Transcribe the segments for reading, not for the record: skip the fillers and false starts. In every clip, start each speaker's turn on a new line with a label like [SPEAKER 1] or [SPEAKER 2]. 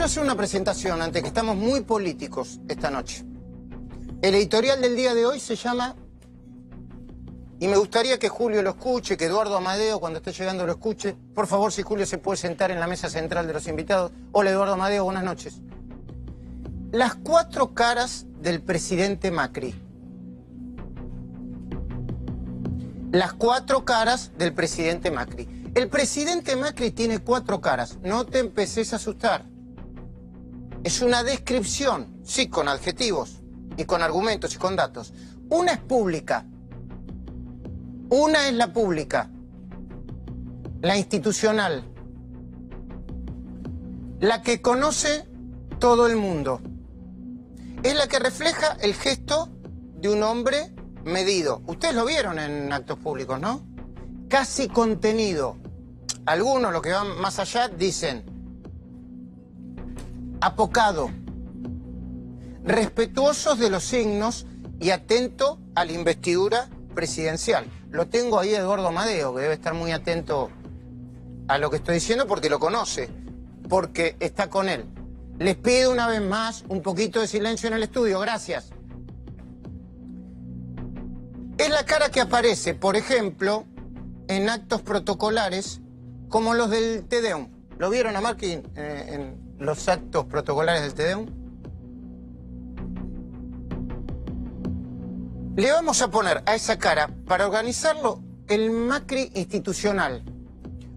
[SPEAKER 1] quiero hacer una presentación antes, que estamos muy políticos esta noche. El editorial del día de hoy se llama, y me gustaría que Julio lo escuche, que Eduardo Amadeo cuando esté llegando lo escuche. Por favor, si Julio se puede sentar en la mesa central de los invitados. Hola Eduardo Amadeo, buenas noches. Las 4 caras del presidente Macri. Las 4 caras del presidente Macri. El presidente Macri tiene 4 caras. No te empeces a asustar. Es una descripción, sí, con adjetivos y con argumentos y con datos. Una es pública. Una es la pública. La institucional. La que conoce todo el mundo. Es la que refleja el gesto de un hombre medido. Ustedes lo vieron en actos públicos, ¿no? Casi contenido. Algunos, los que van más allá, dicen apocado, respetuosos de los signos y atento a la investidura presidencial. Lo tengo ahí a Eduardo Amadeo, que debe estar muy atento a lo que estoy diciendo porque lo conoce, porque está con él. Les pido una vez más un poquito de silencio en el estudio, gracias. Es la cara que aparece, por ejemplo, en actos protocolares como los del Te Deum. ¿Lo vieron a Macri en los actos protocolares del Te Deum? Le vamos a poner a esa cara, para organizarlo, el Macri institucional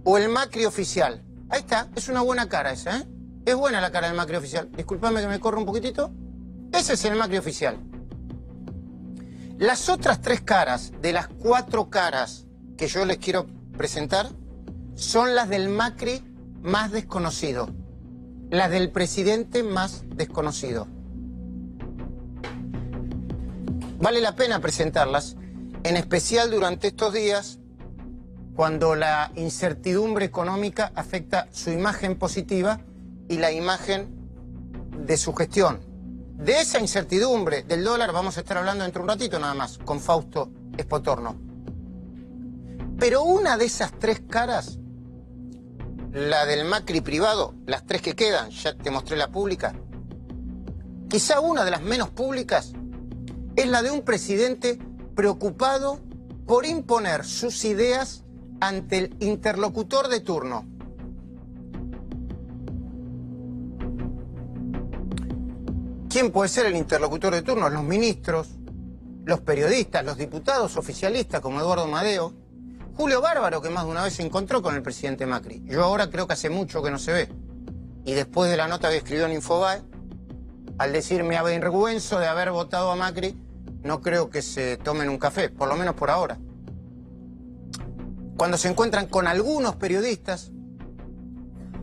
[SPEAKER 1] o el Macri oficial. Ahí está, es una buena cara esa, ¿eh? Es buena la cara del Macri oficial. Disculpame que me corra un poquitito. Ese es el Macri oficial. Las otras 3 caras, de las 4 caras que yo les quiero presentar, son las del Macri más desconocido. Las del presidente más desconocido. Vale la pena presentarlas, en especial durante estos días, cuando la incertidumbre económica afecta su imagen positiva y la imagen de su gestión. De esa incertidumbre del dólar vamos a estar hablando dentro de un ratito nada más, con Fausto Espotorno. Pero una de esas 3 caras, la del Macri privado, las 3 que quedan, ya te mostré la pública, quizá una de las menos públicas, es la de un presidente preocupado por imponer sus ideas ante el interlocutor de turno. ¿Quién puede ser el interlocutor de turno? Los ministros, los periodistas, los diputados oficialistas como Eduardo Amadeo, Julio Bárbaro, que más de una vez se encontró con el presidente Macri. Yo ahora creo que hace mucho que no se ve. Y después de la nota que escribió en Infobae, al decir me avergüenzo de haber votado a Macri, no creo que se tomen un café, por lo menos por ahora. Cuando se encuentran con algunos periodistas,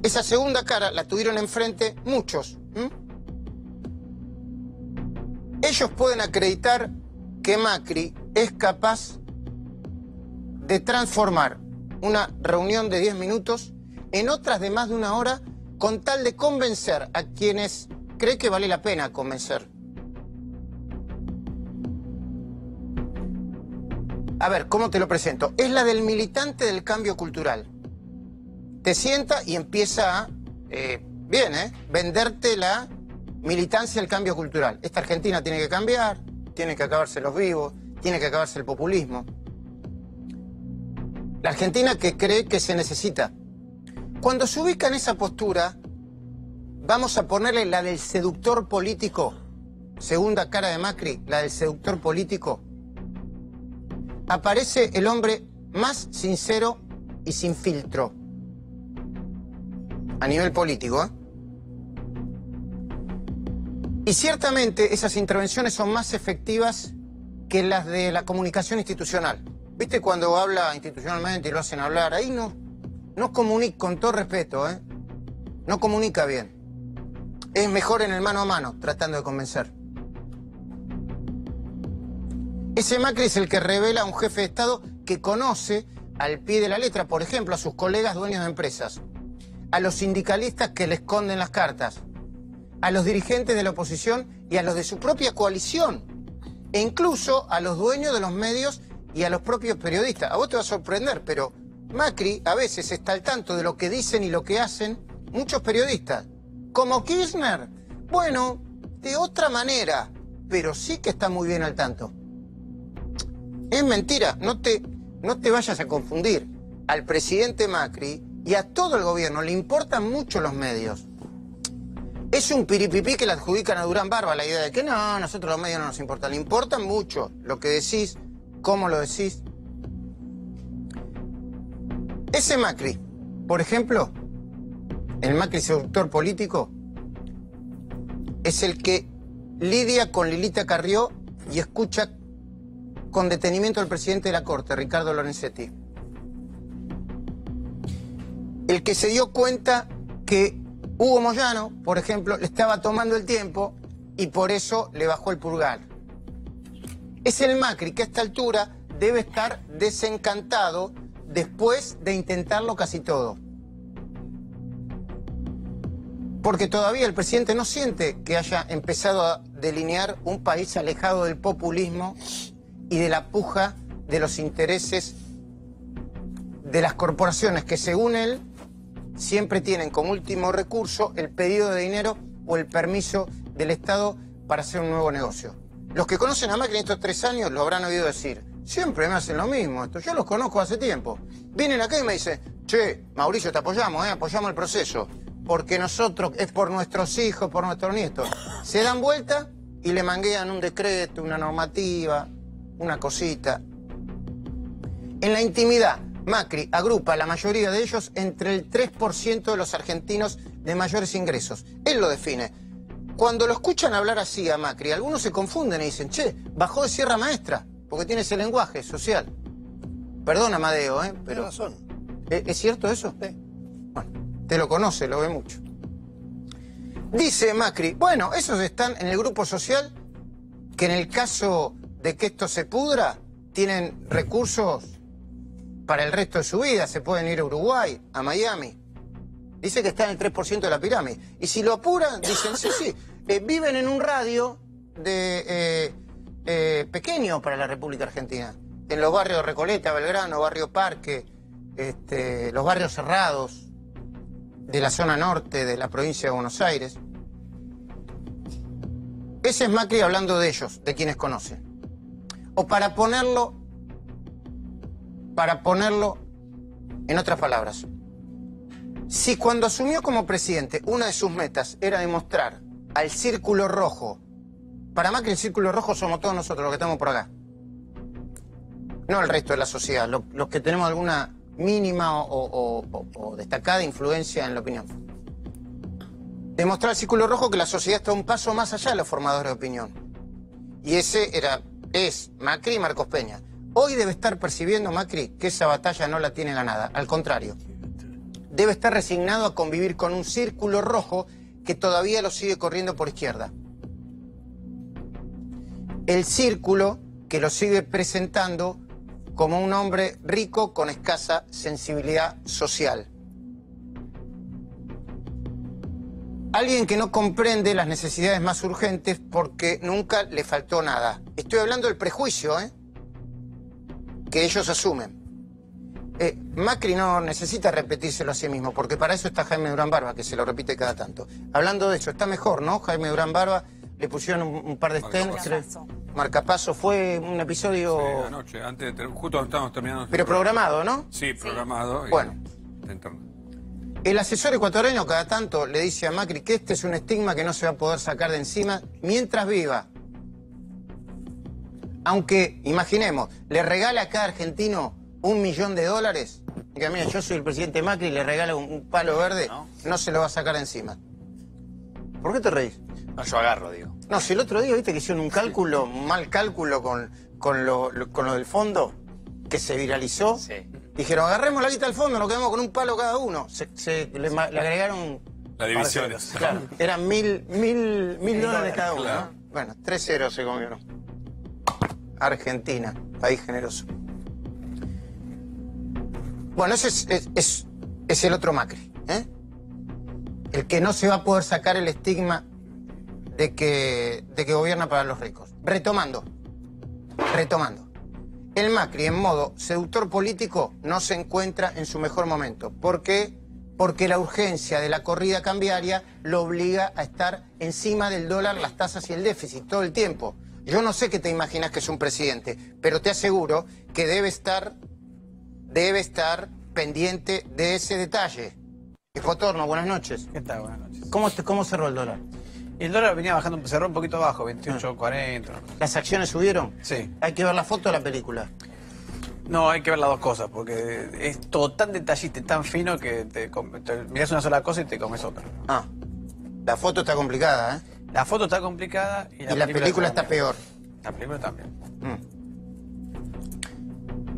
[SPEAKER 1] esa segunda cara la tuvieron enfrente muchos. Ellos pueden acreditar que Macri es capaz de transformar una reunión de 10 minutos en otras de más de 1 hora con tal de convencer a quienes cree que vale la pena convencer. A ver, ¿cómo te lo presento? Es la del militante del cambio cultural. Te sienta y empieza a, venderte la militancia del cambio cultural. Esta Argentina tiene que cambiar, tiene que acabarse los vivos, tiene que acabarse el populismo. La Argentina que cree que se necesita. Cuando se ubica en esa postura, vamos a ponerle la del seductor político, segunda cara de Macri, la del seductor político. Aparece el hombre más sincero y sin filtro a nivel político, ¿eh? Y ciertamente esas intervenciones son más efectivas que las de la comunicación institucional. ¿Viste cuando habla institucionalmente y lo hacen hablar? Ahí no comunica, con todo respeto, ¿eh? No comunica bien. Es mejor en el mano a mano, tratando de convencer. Ese Macri es el que revela a un jefe de Estado que conoce al pie de la letra, por ejemplo, a sus colegas dueños de empresas, a los sindicalistas que le esconden las cartas, a los dirigentes de la oposición y a los de su propia coalición, e incluso a los dueños de los medios y a los propios periodistas. A vos te va a sorprender, pero Macri a veces está al tanto de lo que dicen y lo que hacen muchos periodistas. ¿Como Kirchner? Bueno, de otra manera, pero sí que está muy bien al tanto. Es mentira, no te vayas a confundir. Al presidente Macri y a todo el gobierno le importan mucho los medios. Es un piripipí que le adjudican a Durán Barba la idea de que no, nosotros los medios no nos importan. Le importan mucho lo que decís, cómo lo decís. Ese Macri, por ejemplo, el Macri seductor político, es el que lidia con Lilita Carrió y escucha con detenimiento al presidente de la Corte, Ricardo Lorenzetti. El que se dio cuenta que Hugo Moyano, por ejemplo, le estaba tomando el tiempo y por eso le bajó el pulgar. Es el Macri que a esta altura debe estar desencantado después de intentarlo casi todo. Porque todavía el presidente no siente que haya empezado a delinear un país alejado del populismo y de la puja de los intereses de las corporaciones que, según él, siempre tienen como último recurso el pedido de dinero o el permiso del Estado para hacer un nuevo negocio. Los que conocen a Macri en estos 3 años lo habrán oído decir: siempre me hacen lo mismo esto, yo los conozco hace tiempo. Vienen acá y me dicen: che, Mauricio, te apoyamos, apoyamos el proceso, porque nosotros, es por nuestros hijos, por nuestros nietos. Se dan vuelta y le manguean un decreto, una normativa, una cosita. En la intimidad, Macri agrupa a la mayoría de ellos entre el 3% de los argentinos de mayores ingresos. Él lo define. Cuando lo escuchan hablar así a Macri, algunos se confunden y dicen: che, bajó de Sierra Maestra, porque tiene ese lenguaje social. Perdón, Amadeo, pero...
[SPEAKER 2] Tiene razón.
[SPEAKER 1] ¿Es cierto eso?
[SPEAKER 2] Sí.
[SPEAKER 1] Bueno, te lo conoce, lo ve mucho. Dice Macri: bueno, esos están en el grupo social que en el caso de que esto se pudra, tienen recursos para el resto de su vida, se pueden ir a Uruguay, a Miami. Dice que está en el 3% de la pirámide. Y si lo apuran, dicen: sí, viven en un radio de pequeño para la República Argentina. En los barrios Recoleta, Belgrano, Barrio Parque, los barrios cerrados de la zona norte de la provincia de Buenos Aires. Ese es Macri hablando de ellos, de quienes conocen. O para ponerlo en otras palabras, si cuando asumió como presidente una de sus metas era demostrar al círculo rojo, para Macri el círculo rojo somos todos nosotros los que estamos por acá, no el resto de la sociedad, los que tenemos alguna mínima o destacada influencia en la opinión. Demostrar al círculo rojo que la sociedad está un paso más allá de los formadores de opinión. Y ese es Macri y Marcos Peña. Hoy debe estar percibiendo Macri que esa batalla no la tiene ganada. Al contrario, debe estar resignado a convivir con un círculo rojo que todavía lo sigue corriendo por izquierda. El círculo que lo sigue presentando como un hombre rico con escasa sensibilidad social. Alguien que no comprende las necesidades más urgentes porque nunca le faltó nada. Estoy hablando del prejuicio, que ellos asumen. Macri no necesita repetírselo a sí mismo, porque para eso está Jaime Durán Barba, que se lo repite cada tanto. Hablando de eso, está mejor, ¿no? Jaime Durán Barba, le pusieron un par de stents. Marcapaso fue un episodio...
[SPEAKER 3] Sí, anoche, justo estamos terminando...
[SPEAKER 1] Pero programado, ¿no?
[SPEAKER 3] Sí, programado.
[SPEAKER 1] Bueno. El asesor ecuatoriano cada tanto le dice a Macri que este es un estigma que no se va a poder sacar de encima mientras viva. Aunque, imaginemos, le regala a cada argentino $1 millón. Diga: mira, yo soy el presidente Macri y le regala un palo verde, no se lo va a sacar de encima. ¿Por qué te reís?
[SPEAKER 2] No, yo agarro, digo.
[SPEAKER 1] No, si el otro día viste que hicieron un cálculo, un mal cálculo con lo del fondo, que se viralizó.
[SPEAKER 2] Sí.
[SPEAKER 1] Dijeron: agarremos la guita del fondo, nos quedamos con un palo cada uno. Le agregaron...
[SPEAKER 3] Las divisiones.
[SPEAKER 1] Claro, eran mil dólares cada uno,
[SPEAKER 3] claro.
[SPEAKER 1] ¿no? Bueno, 3-0 se comieron. Argentina, país generoso. Bueno, ese es el otro Macri, el que no se va a poder sacar el estigma de que gobierna para los ricos. Retomando. El Macri, en modo seductor político, no se encuentra en su mejor momento. ¿Por qué? porque la urgencia de la corrida cambiaria lo obliga a estar encima del dólar, las tasas y el déficit todo el tiempo. Yo no sé qué te imaginas que es un presidente, pero te aseguro que debe estar pendiente de ese detalle. Hipotorno, buenas noches.
[SPEAKER 2] ¿Qué tal? Buenas noches.
[SPEAKER 1] ¿Cómo cerró el dólar?
[SPEAKER 2] El dólar venía bajando, cerró un poquito abajo, 28.40.
[SPEAKER 1] ¿Las acciones subieron?
[SPEAKER 2] Sí.
[SPEAKER 1] ¿Hay que ver la foto o la película?
[SPEAKER 2] No, hay que ver las dos cosas, porque es todo tan detallista y tan fino que te mirás una sola cosa y te comes otra.
[SPEAKER 1] Ah, la foto está complicada, ¿eh?
[SPEAKER 2] La foto está complicada y
[SPEAKER 1] la película está peor.
[SPEAKER 2] La película también.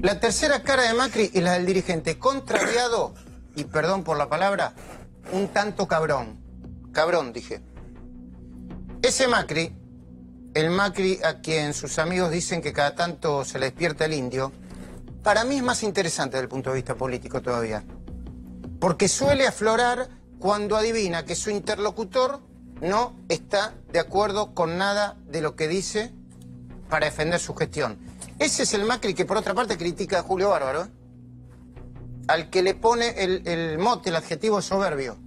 [SPEAKER 1] La tercera cara de Macri es la del dirigente contrariado, y perdón por la palabra, un tanto cabrón. Cabrón, dije. Ese Macri, el Macri a quien sus amigos dicen que cada tanto se le despierta el indio, para mí es más interesante desde el punto de vista político todavía. Porque suele aflorar cuando adivina que su interlocutor no está de acuerdo con nada de lo que dice para defender su gestión. Ese es el Macri que por otra parte critica a Julio Bárbaro, ¿eh? Al que le pone el mote, el adjetivo soberbio.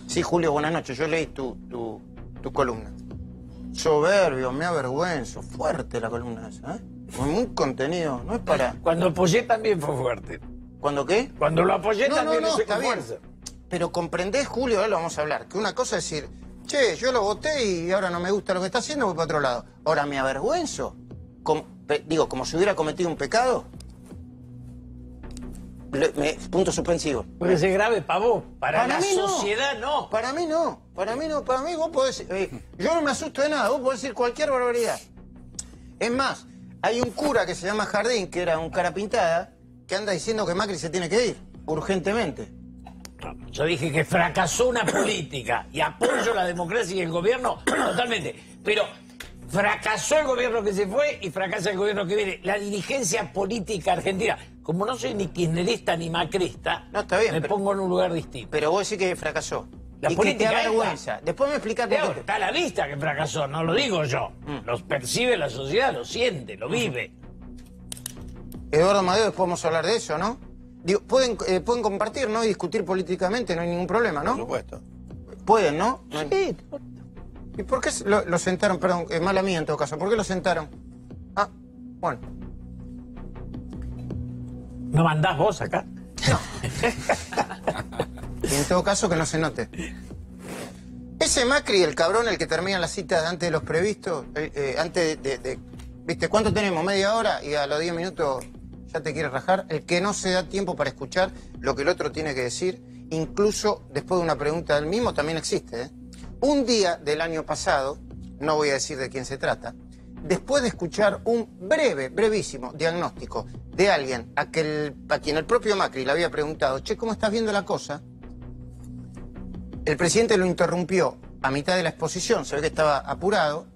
[SPEAKER 1] Sí, Julio, buenas noches. Yo leí tu columna. Soberbio, me avergüenzo. Fuerte la columna esa, ¿eh? Con muy contenido, no es para...
[SPEAKER 4] Cuando apoyé también fue fuerte.
[SPEAKER 1] ¿Cuándo qué?
[SPEAKER 4] Cuando lo apoyé también lo hice
[SPEAKER 1] está
[SPEAKER 4] con
[SPEAKER 1] bien.
[SPEAKER 4] fuerza.
[SPEAKER 1] Pero comprendés, Julio, ahora lo vamos a hablar, que una cosa es decir, che, yo lo voté y ahora no me gusta lo que está haciendo, voy para otro lado. Ahora, ¿me avergüenzo? Como si hubiera cometido un pecado. Punto suspensivo.
[SPEAKER 4] Puede ser grave para vos, para la
[SPEAKER 1] mí
[SPEAKER 4] sociedad no.
[SPEAKER 1] Para mí no, para mí vos podés... yo no me asusto de nada, vos podés decir cualquier barbaridad. Es más, hay un cura que se llama Jardín, que era un cara pintada, que anda diciendo que Macri se tiene que ir, urgentemente.
[SPEAKER 4] Yo dije que fracasó una política y apoyo la democracia y el gobierno totalmente. Pero fracasó el gobierno que se fue y fracasa el gobierno que viene. La dirigencia política argentina, como no soy ni kirchnerista ni macrista,
[SPEAKER 1] No, está bien,
[SPEAKER 4] me pongo en un lugar distinto.
[SPEAKER 1] Pero vos decís que fracasó.
[SPEAKER 4] La
[SPEAKER 1] y
[SPEAKER 4] política
[SPEAKER 1] que te da
[SPEAKER 4] esta.
[SPEAKER 1] vergüenza. Después me explicás por qué.
[SPEAKER 4] Está a la vista que fracasó, no lo digo yo. Lo percibe la sociedad, lo siente, lo vive.
[SPEAKER 1] Eduardo Madeo, después vamos a hablar de eso, ¿no? Digo, pueden compartir, ¿no? Y discutir políticamente, no hay ningún problema, ¿no?
[SPEAKER 2] Por supuesto.
[SPEAKER 1] Pueden, ¿no?
[SPEAKER 4] Sí.
[SPEAKER 1] ¿Y por qué lo sentaron? Perdón, mala mía en todo caso. ¿Por qué lo sentaron? Ah, bueno.
[SPEAKER 4] ¿No mandás vos acá?
[SPEAKER 1] Y en todo caso que no se note. Ese Macri, el cabrón, el que termina la cita antes de los previstos, antes ¿viste? ¿Cuánto tenemos? ¿Media hora? Y a los 10 minutos ya te quieres rajar. El que no se da tiempo para escuchar lo que el otro tiene que decir, incluso después de una pregunta del mismo, también existe, ¿eh? Un día del año pasado, no voy a decir de quién se trata, después de escuchar un brevísimo diagnóstico de alguien a quien el propio Macri le había preguntado, che, ¿cómo estás viendo la cosa? El presidente lo interrumpió a mitad de la exposición, se ve que estaba apurado,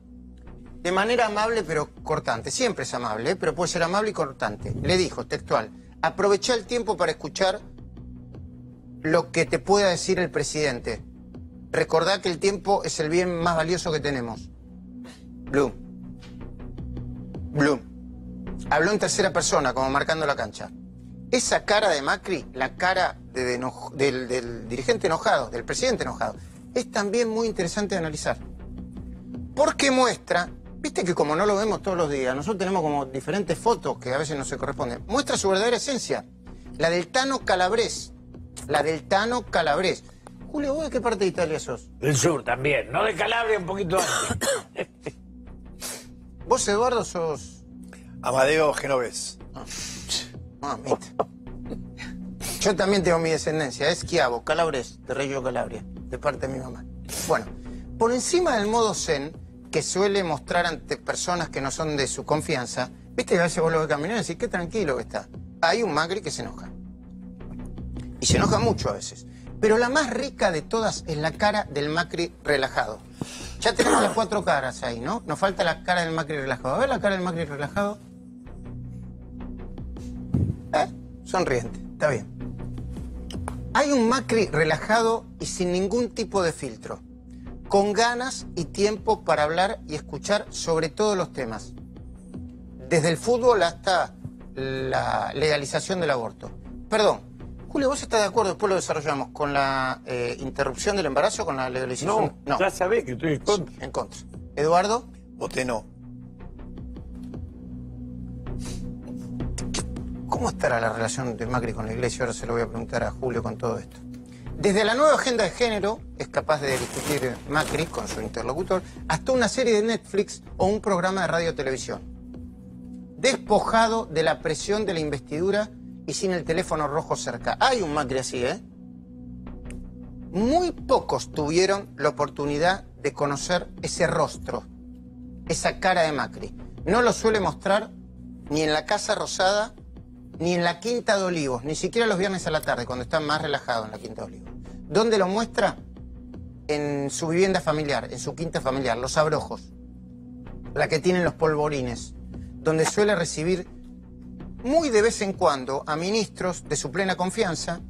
[SPEAKER 1] de manera amable pero cortante. Siempre es amable, pero puede ser amable y cortante. Le dijo, textual, aprovecha el tiempo para escuchar lo que te pueda decir el presidente. Recordá que el tiempo es el bien más valioso que tenemos. Blum. Habló en tercera persona, como marcando la cancha. Esa cara de Macri, la cara del dirigente enojado, del presidente enojado, es también muy interesante de analizar. Porque muestra, viste que como no lo vemos todos los días, nosotros tenemos como diferentes fotos que a veces no se corresponden, muestra su verdadera esencia, la del Tano Calabrés. La del Tano Calabrés. Julio, ¿vos de qué parte de Italia sos?
[SPEAKER 4] Del sur también, no de Calabria, un poquito antes.
[SPEAKER 1] ¿Vos, Eduardo, sos...?
[SPEAKER 5] Amadeo Genovés.
[SPEAKER 1] Mamita. Yo también tengo mi descendencia, es Schiavo, Calabrés, de Reggio Calabria, de parte de mi mamá. Bueno, por encima del modo zen que suele mostrar ante personas que no son de su confianza, viste que a veces vos lo ves caminar y decís, qué tranquilo que está. Hay un Macri que se enoja. Y se enoja mucho a veces. Pero la más rica de todas es la cara del Macri relajado. Ya tenemos las 4 caras ahí, ¿no? Nos falta la cara del Macri relajado. A ver la cara del Macri relajado. Sonriente, está bien. Hay un Macri relajado y sin ningún tipo de filtro. Con ganas y tiempo para hablar y escuchar sobre todos los temas. Desde el fútbol hasta la legalización del aborto. Perdón, Julio, ¿vos estás de acuerdo, después lo desarrollamos, con la interrupción del embarazo, con la legalización?
[SPEAKER 4] No, ya sabés que estoy en contra.
[SPEAKER 1] En contra. ¿Eduardo?
[SPEAKER 5] Voté no.
[SPEAKER 1] ¿Cómo estará la relación de Macri con la Iglesia? Ahora se lo voy a preguntar a Julio con todo esto. Desde la nueva agenda de género, es capaz de discutir Macri con su interlocutor, hasta una serie de Netflix o un programa de radio o televisión. Despojado de la presión de la investidura y sin el teléfono rojo cerca. Hay un Macri así, ¿eh? Muy pocos tuvieron la oportunidad de conocer ese rostro, esa cara de Macri. No lo suele mostrar ni en la Casa Rosada, ni en la Quinta de Olivos, ni siquiera los viernes a la tarde, cuando está más relajado en la Quinta de Olivos. ¿Dónde lo muestra? En su vivienda familiar, en su quinta familiar, Los Abrojos, la que tienen los polvorines, donde suele recibir muy de vez en cuando a ministros de su plena confianza,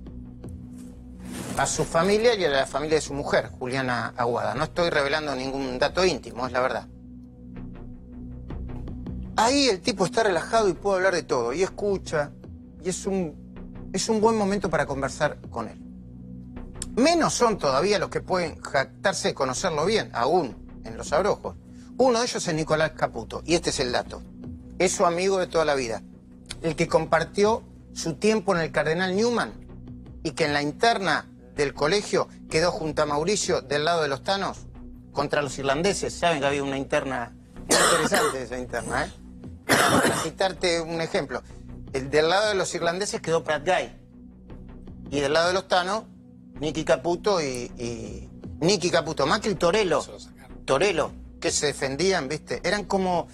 [SPEAKER 1] a su familia y a la familia de su mujer, Juliana Aguada. No estoy revelando ningún dato íntimo, es la verdad. Ahí el tipo está relajado y puede hablar de todo, y escucha, y es un buen momento para conversar con él. Menos son todavía los que pueden jactarse de conocerlo bien, aún en Los Abrojos. Uno de ellos es Nicolás Caputo, y este es el dato. Es su amigo de toda la vida, el que compartió su tiempo en el Cardenal Newman y que en la interna del colegio quedó junto a Mauricio del lado de los Thanos contra los irlandeses. Saben que había una interna muy interesante esa interna, ¿eh? Para citarte un ejemplo, el del lado de los irlandeses quedó Pratt Guy y del lado de los Thanos, Nicky Caputo y Nicky Caputo, Macri y Torello, que se defendían, ¿viste? Eran como,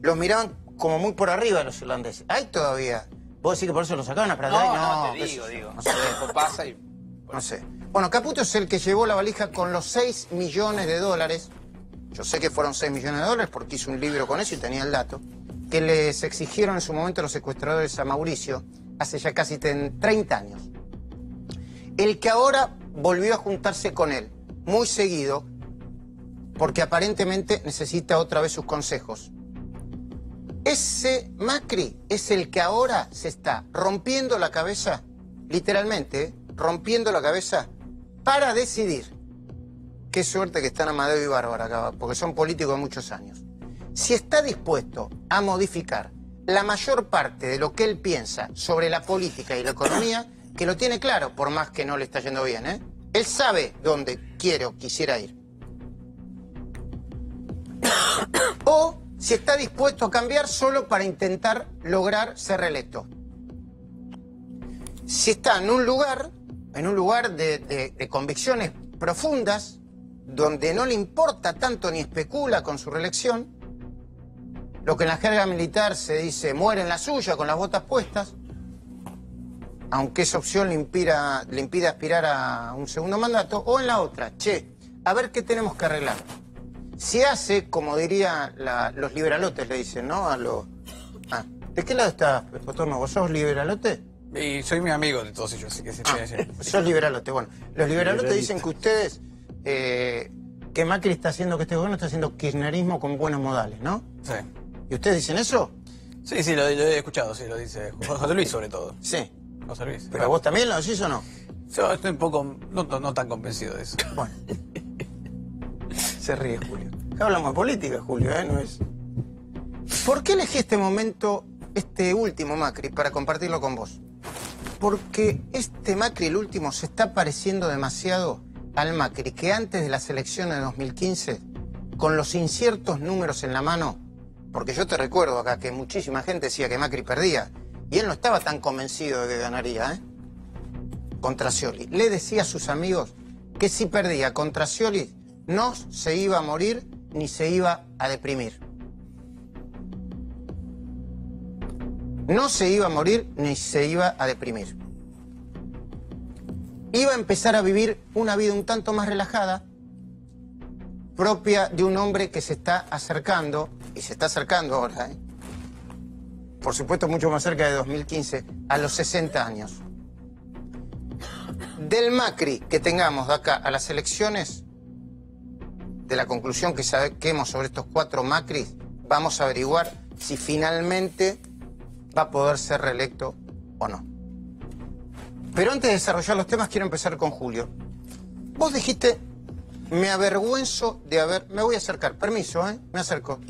[SPEAKER 1] los miraban como muy por arriba los irlandeses. Hay todavía. ¿Vos decís que por eso lo sacaron a Pratt Guy?
[SPEAKER 2] No, te digo.
[SPEAKER 1] No sé.
[SPEAKER 2] Esto pasa y...
[SPEAKER 1] No sé. Bueno, Caputo es el que llevó la valija con los 6 millones de dólares. Yo sé que fueron 6 millones de dólares porque hice un libro con eso y tenía el dato. Que les exigieron en su momento los secuestradores a Mauricio hace ya casi 30 años. El que ahora volvió a juntarse con él, muy seguido, porque aparentemente necesita otra vez sus consejos. Ese Macri es el que ahora se está rompiendo la cabeza, literalmente, rompiendo la cabeza, para decidir. Qué suerte que están Amadeo y Bárbara acá, porque son políticos de muchos años. Si está dispuesto a modificar la mayor parte de lo que él piensa sobre la política y la economía, que lo tiene claro, por más que no le está yendo bien, ¿eh? Él sabe dónde quiere o quisiera ir. O si está dispuesto a cambiar solo para intentar lograr ser reelecto. Si está en un lugar de convicciones profundas, donde no le importa tanto ni especula con su reelección, lo que en la jerga militar se dice muere en la suya con las botas puestas, aunque esa opción le impide aspirar a un segundo mandato, o en la otra, a ver qué tenemos que arreglar. Si hace, como dirían los liberalotes, le dicen, ¿no? ¿De qué lado estás, Potorno? ¿Vos sos liberalote?
[SPEAKER 2] Y soy mi amigo de todos ellos, así que
[SPEAKER 1] sos liberalote. Bueno, los liberalotes dicen que ustedes, que Macri está haciendo, que este gobierno está haciendo kirchnerismo con buenos modales, ¿no?
[SPEAKER 2] Sí.
[SPEAKER 1] ¿Y ustedes dicen eso?
[SPEAKER 2] Sí, lo he escuchado, sí, lo dice José Luis sobre todo.
[SPEAKER 1] Sí.
[SPEAKER 2] José Luis.
[SPEAKER 1] ¿Pero vos también lo decís o no?
[SPEAKER 2] Yo estoy un poco, no tan convencido de eso.
[SPEAKER 1] Bueno. Se ríe Julio. Acá hablamos de política, Julio, ¿eh? No es... ¿Por qué elegí este momento, este último Macri, para compartirlo con vos? Porque este Macri, el último, se está pareciendo demasiado al Macri que antes de las elecciones de 2015, con los inciertos números en la mano, porque yo te recuerdo acá que muchísima gente decía que Macri perdía, y él no estaba tan convencido de que ganaría, ¿eh? Contra Scioli. Le decía a sus amigos que si perdía contra Scioli, no se iba a morir ni se iba a deprimir. No se iba a morir ni se iba a deprimir. Iba a empezar a vivir una vida un tanto más relajada, propia de un hombre que se está acercando, y se está acercando ahora, por supuesto mucho más cerca de 2015, a los 60 años. Del Macri que tengamos de acá a las elecciones, de la conclusión que saquemos sobre estos 4 Macris, vamos a averiguar si finalmente va a poder ser reelecto o no. Pero antes de desarrollar los temas, quiero empezar con Julio. Vos dijiste, me avergüenzo de haber... Me voy a acercar, permiso, ¿eh? Me acerco.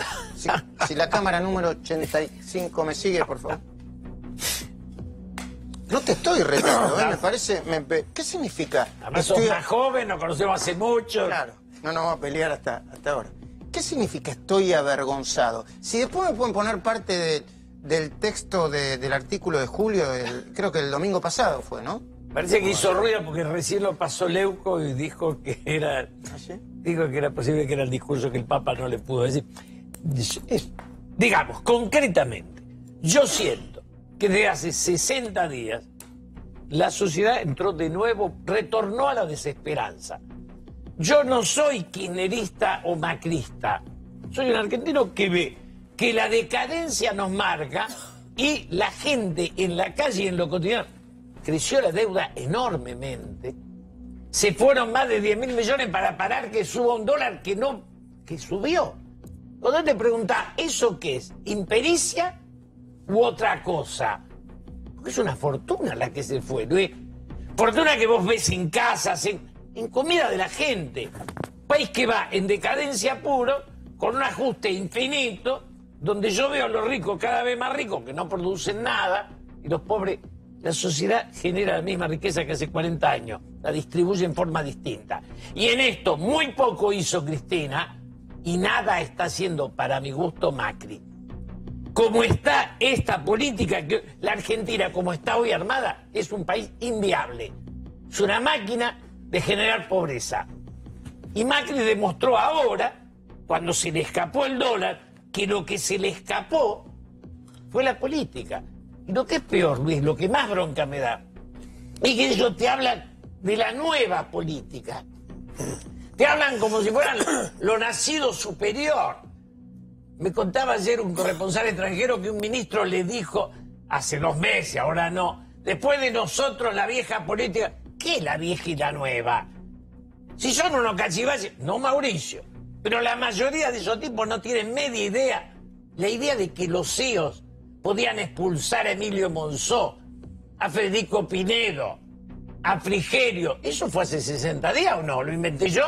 [SPEAKER 1] Si la cámara número 85 me sigue, por favor. No te estoy retando, ¿eh? Me parece... ¿Qué significa?
[SPEAKER 4] Además sos más joven, nos conocemos hace mucho.
[SPEAKER 1] Claro, no nos vamos a pelear hasta ahora. ¿Qué significa estoy avergonzado? Si después me pueden poner parte del texto del artículo de Julio, creo que el domingo pasado fue, ¿no?
[SPEAKER 4] Parece que hizo ruido porque recién lo pasó Leuco y dijo que era...
[SPEAKER 1] ¿Ah, sí?
[SPEAKER 4] Dijo que era posible que era el discurso que el Papa no le pudo decir. Digamos, concretamente, yo siento que desde hace 60 días la sociedad entró de nuevo, retornó a la desesperanza. Yo no soy kirchnerista o macrista, soy un argentino que ve que la decadencia nos marca y la gente en la calle y en lo cotidiano creció la deuda enormemente. Se fueron más de 10.000 millones para parar que suba un dólar que subió. Cuando te preguntás, ¿eso qué es? ¿Impericia u otra cosa? Porque es una fortuna la que se fue, Luis. Fortuna que vos ves en casas, en comida de la gente. País que va en decadencia puro, con un ajuste infinito, donde yo veo a los ricos cada vez más ricos, que no producen nada, y los pobres. La sociedad genera la misma riqueza que hace 40 años, la distribuye en forma distinta. Y en esto muy poco hizo Cristina y nada está haciendo, para mi gusto, Macri. Como está esta política, que la Argentina, como está hoy armada, es un país inviable. Es una máquina de generar pobreza. Y Macri demostró ahora, cuando se le escapó el dólar, que lo que se le escapó fue la política. Y lo que es peor, Luis, lo que más bronca me da, es que ellos te hablan de la nueva política. Te hablan como si fueran lo nacido superior. Me contaba ayer un corresponsal extranjero que un ministro le dijo, hace 2 meses, ahora no, después de nosotros la vieja política. ¿Qué la vieja y la nueva? Si son unos cachivaches, no Mauricio, pero la mayoría de esos tipos no tienen media idea. La idea de que los CEOs podían expulsar a Emilio Monzó, a Federico Pinedo, a Frigerio. ¿Eso fue hace 60 días o no? ¿Lo inventé yo?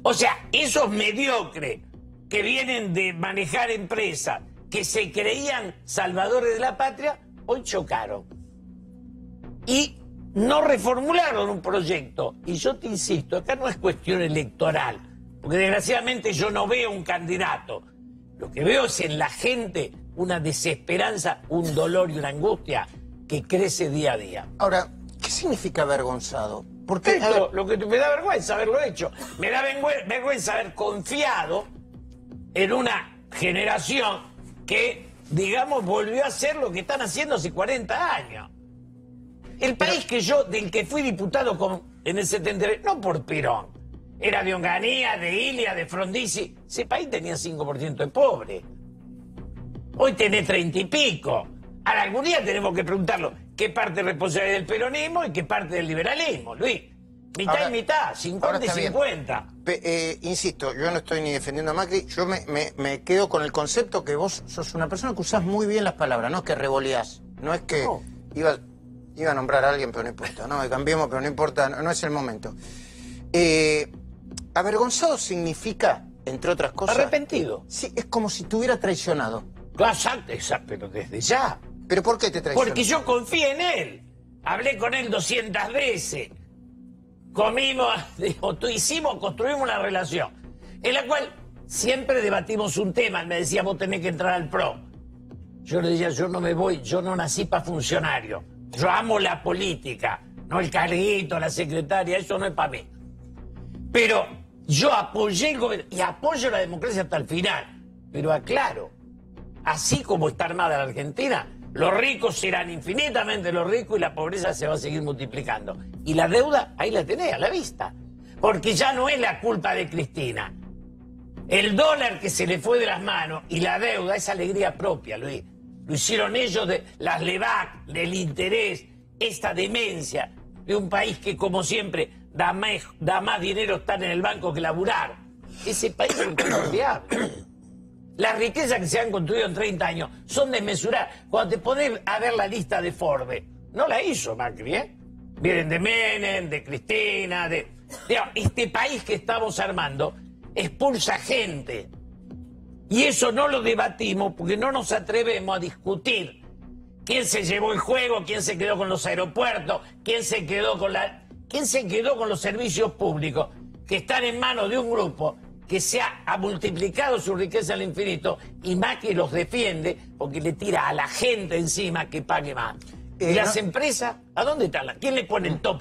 [SPEAKER 4] O sea, esos mediocres que vienen de manejar empresas, que se creían salvadores de la patria, hoy chocaron. Y no reformularon un proyecto. Y yo te insisto, acá no es cuestión electoral, porque desgraciadamente yo no veo un candidato. Lo que veo es en la gente una desesperanza, un dolor y una angustia que crece día a día.
[SPEAKER 1] Ahora, ¿qué significa avergonzado? Porque
[SPEAKER 4] Lo que me da vergüenza haberlo hecho. Me da vergüenza haber confiado en una generación que, digamos, volvió a hacer lo que están haciendo hace 40 años. El país del que fui diputado en el 73, no por Perón, era de Onganía, de Ilia, de Frondizi. Ese país tenía 5% de pobres. Hoy tenés 30 y pico. Ahora, algún día tenemos que preguntarlo qué parte es responsabilidad del peronismo y qué parte del liberalismo, Luis. Mitad
[SPEAKER 1] ahora,
[SPEAKER 4] y mitad, 50 y 50.
[SPEAKER 1] Insisto, yo no estoy ni defendiendo a Macri, yo me quedo con el concepto que vos sos una persona que usás muy bien las palabras, no es que revoleás, no es que iba a nombrar a alguien, pero no importa, no, cambiemos, pero no importa, no es el momento. Avergonzado significa, entre otras cosas...
[SPEAKER 4] Arrepentido.
[SPEAKER 1] Sí, es como si te hubiera traicionado.
[SPEAKER 4] Exacto, pero desde ya.
[SPEAKER 1] ¿Pero por qué te traicionó?
[SPEAKER 4] Porque yo confié en él. Hablé con él 200 veces. Construimos una relación en la cual siempre debatimos un tema. Él me decía, vos tenés que entrar al PRO. Yo le decía, yo no me voy, yo no nací para funcionario. Yo amo la política, no el carguito, la secretaria, eso no es para mí. Pero yo apoyé el gobierno y apoyo la democracia hasta el final. Pero aclaro, así como está armada la Argentina, los ricos serán infinitamente los ricos y la pobreza se va a seguir multiplicando. Y la deuda, ahí la tenés, a la vista. Porque ya no es la culpa de Cristina. El dólar que se le fue de las manos y la deuda es alegría propia, Luis. Lo hicieron ellos de las LEVAC, del interés, esta demencia de un país que, como siempre, da más dinero estar en el banco que laburar. Ese país es inconfiable. Las riquezas que se han construido en 30 años son desmesuradas. Cuando te pones a ver la lista de Forbes, no la hizo Macri, ¿eh? Vienen de Menem, de Cristina, digamos, este país que estamos armando expulsa gente. Y eso no lo debatimos porque no nos atrevemos a discutir quién se llevó el juego, quién se quedó con los aeropuertos, quién se quedó con los servicios públicos que están en manos de un grupo que ha multiplicado su riqueza al infinito y Macri los defiende porque le tira a la gente encima que pague más. ¿Y las empresas? ¿A dónde están? ¿Quién le pone el top?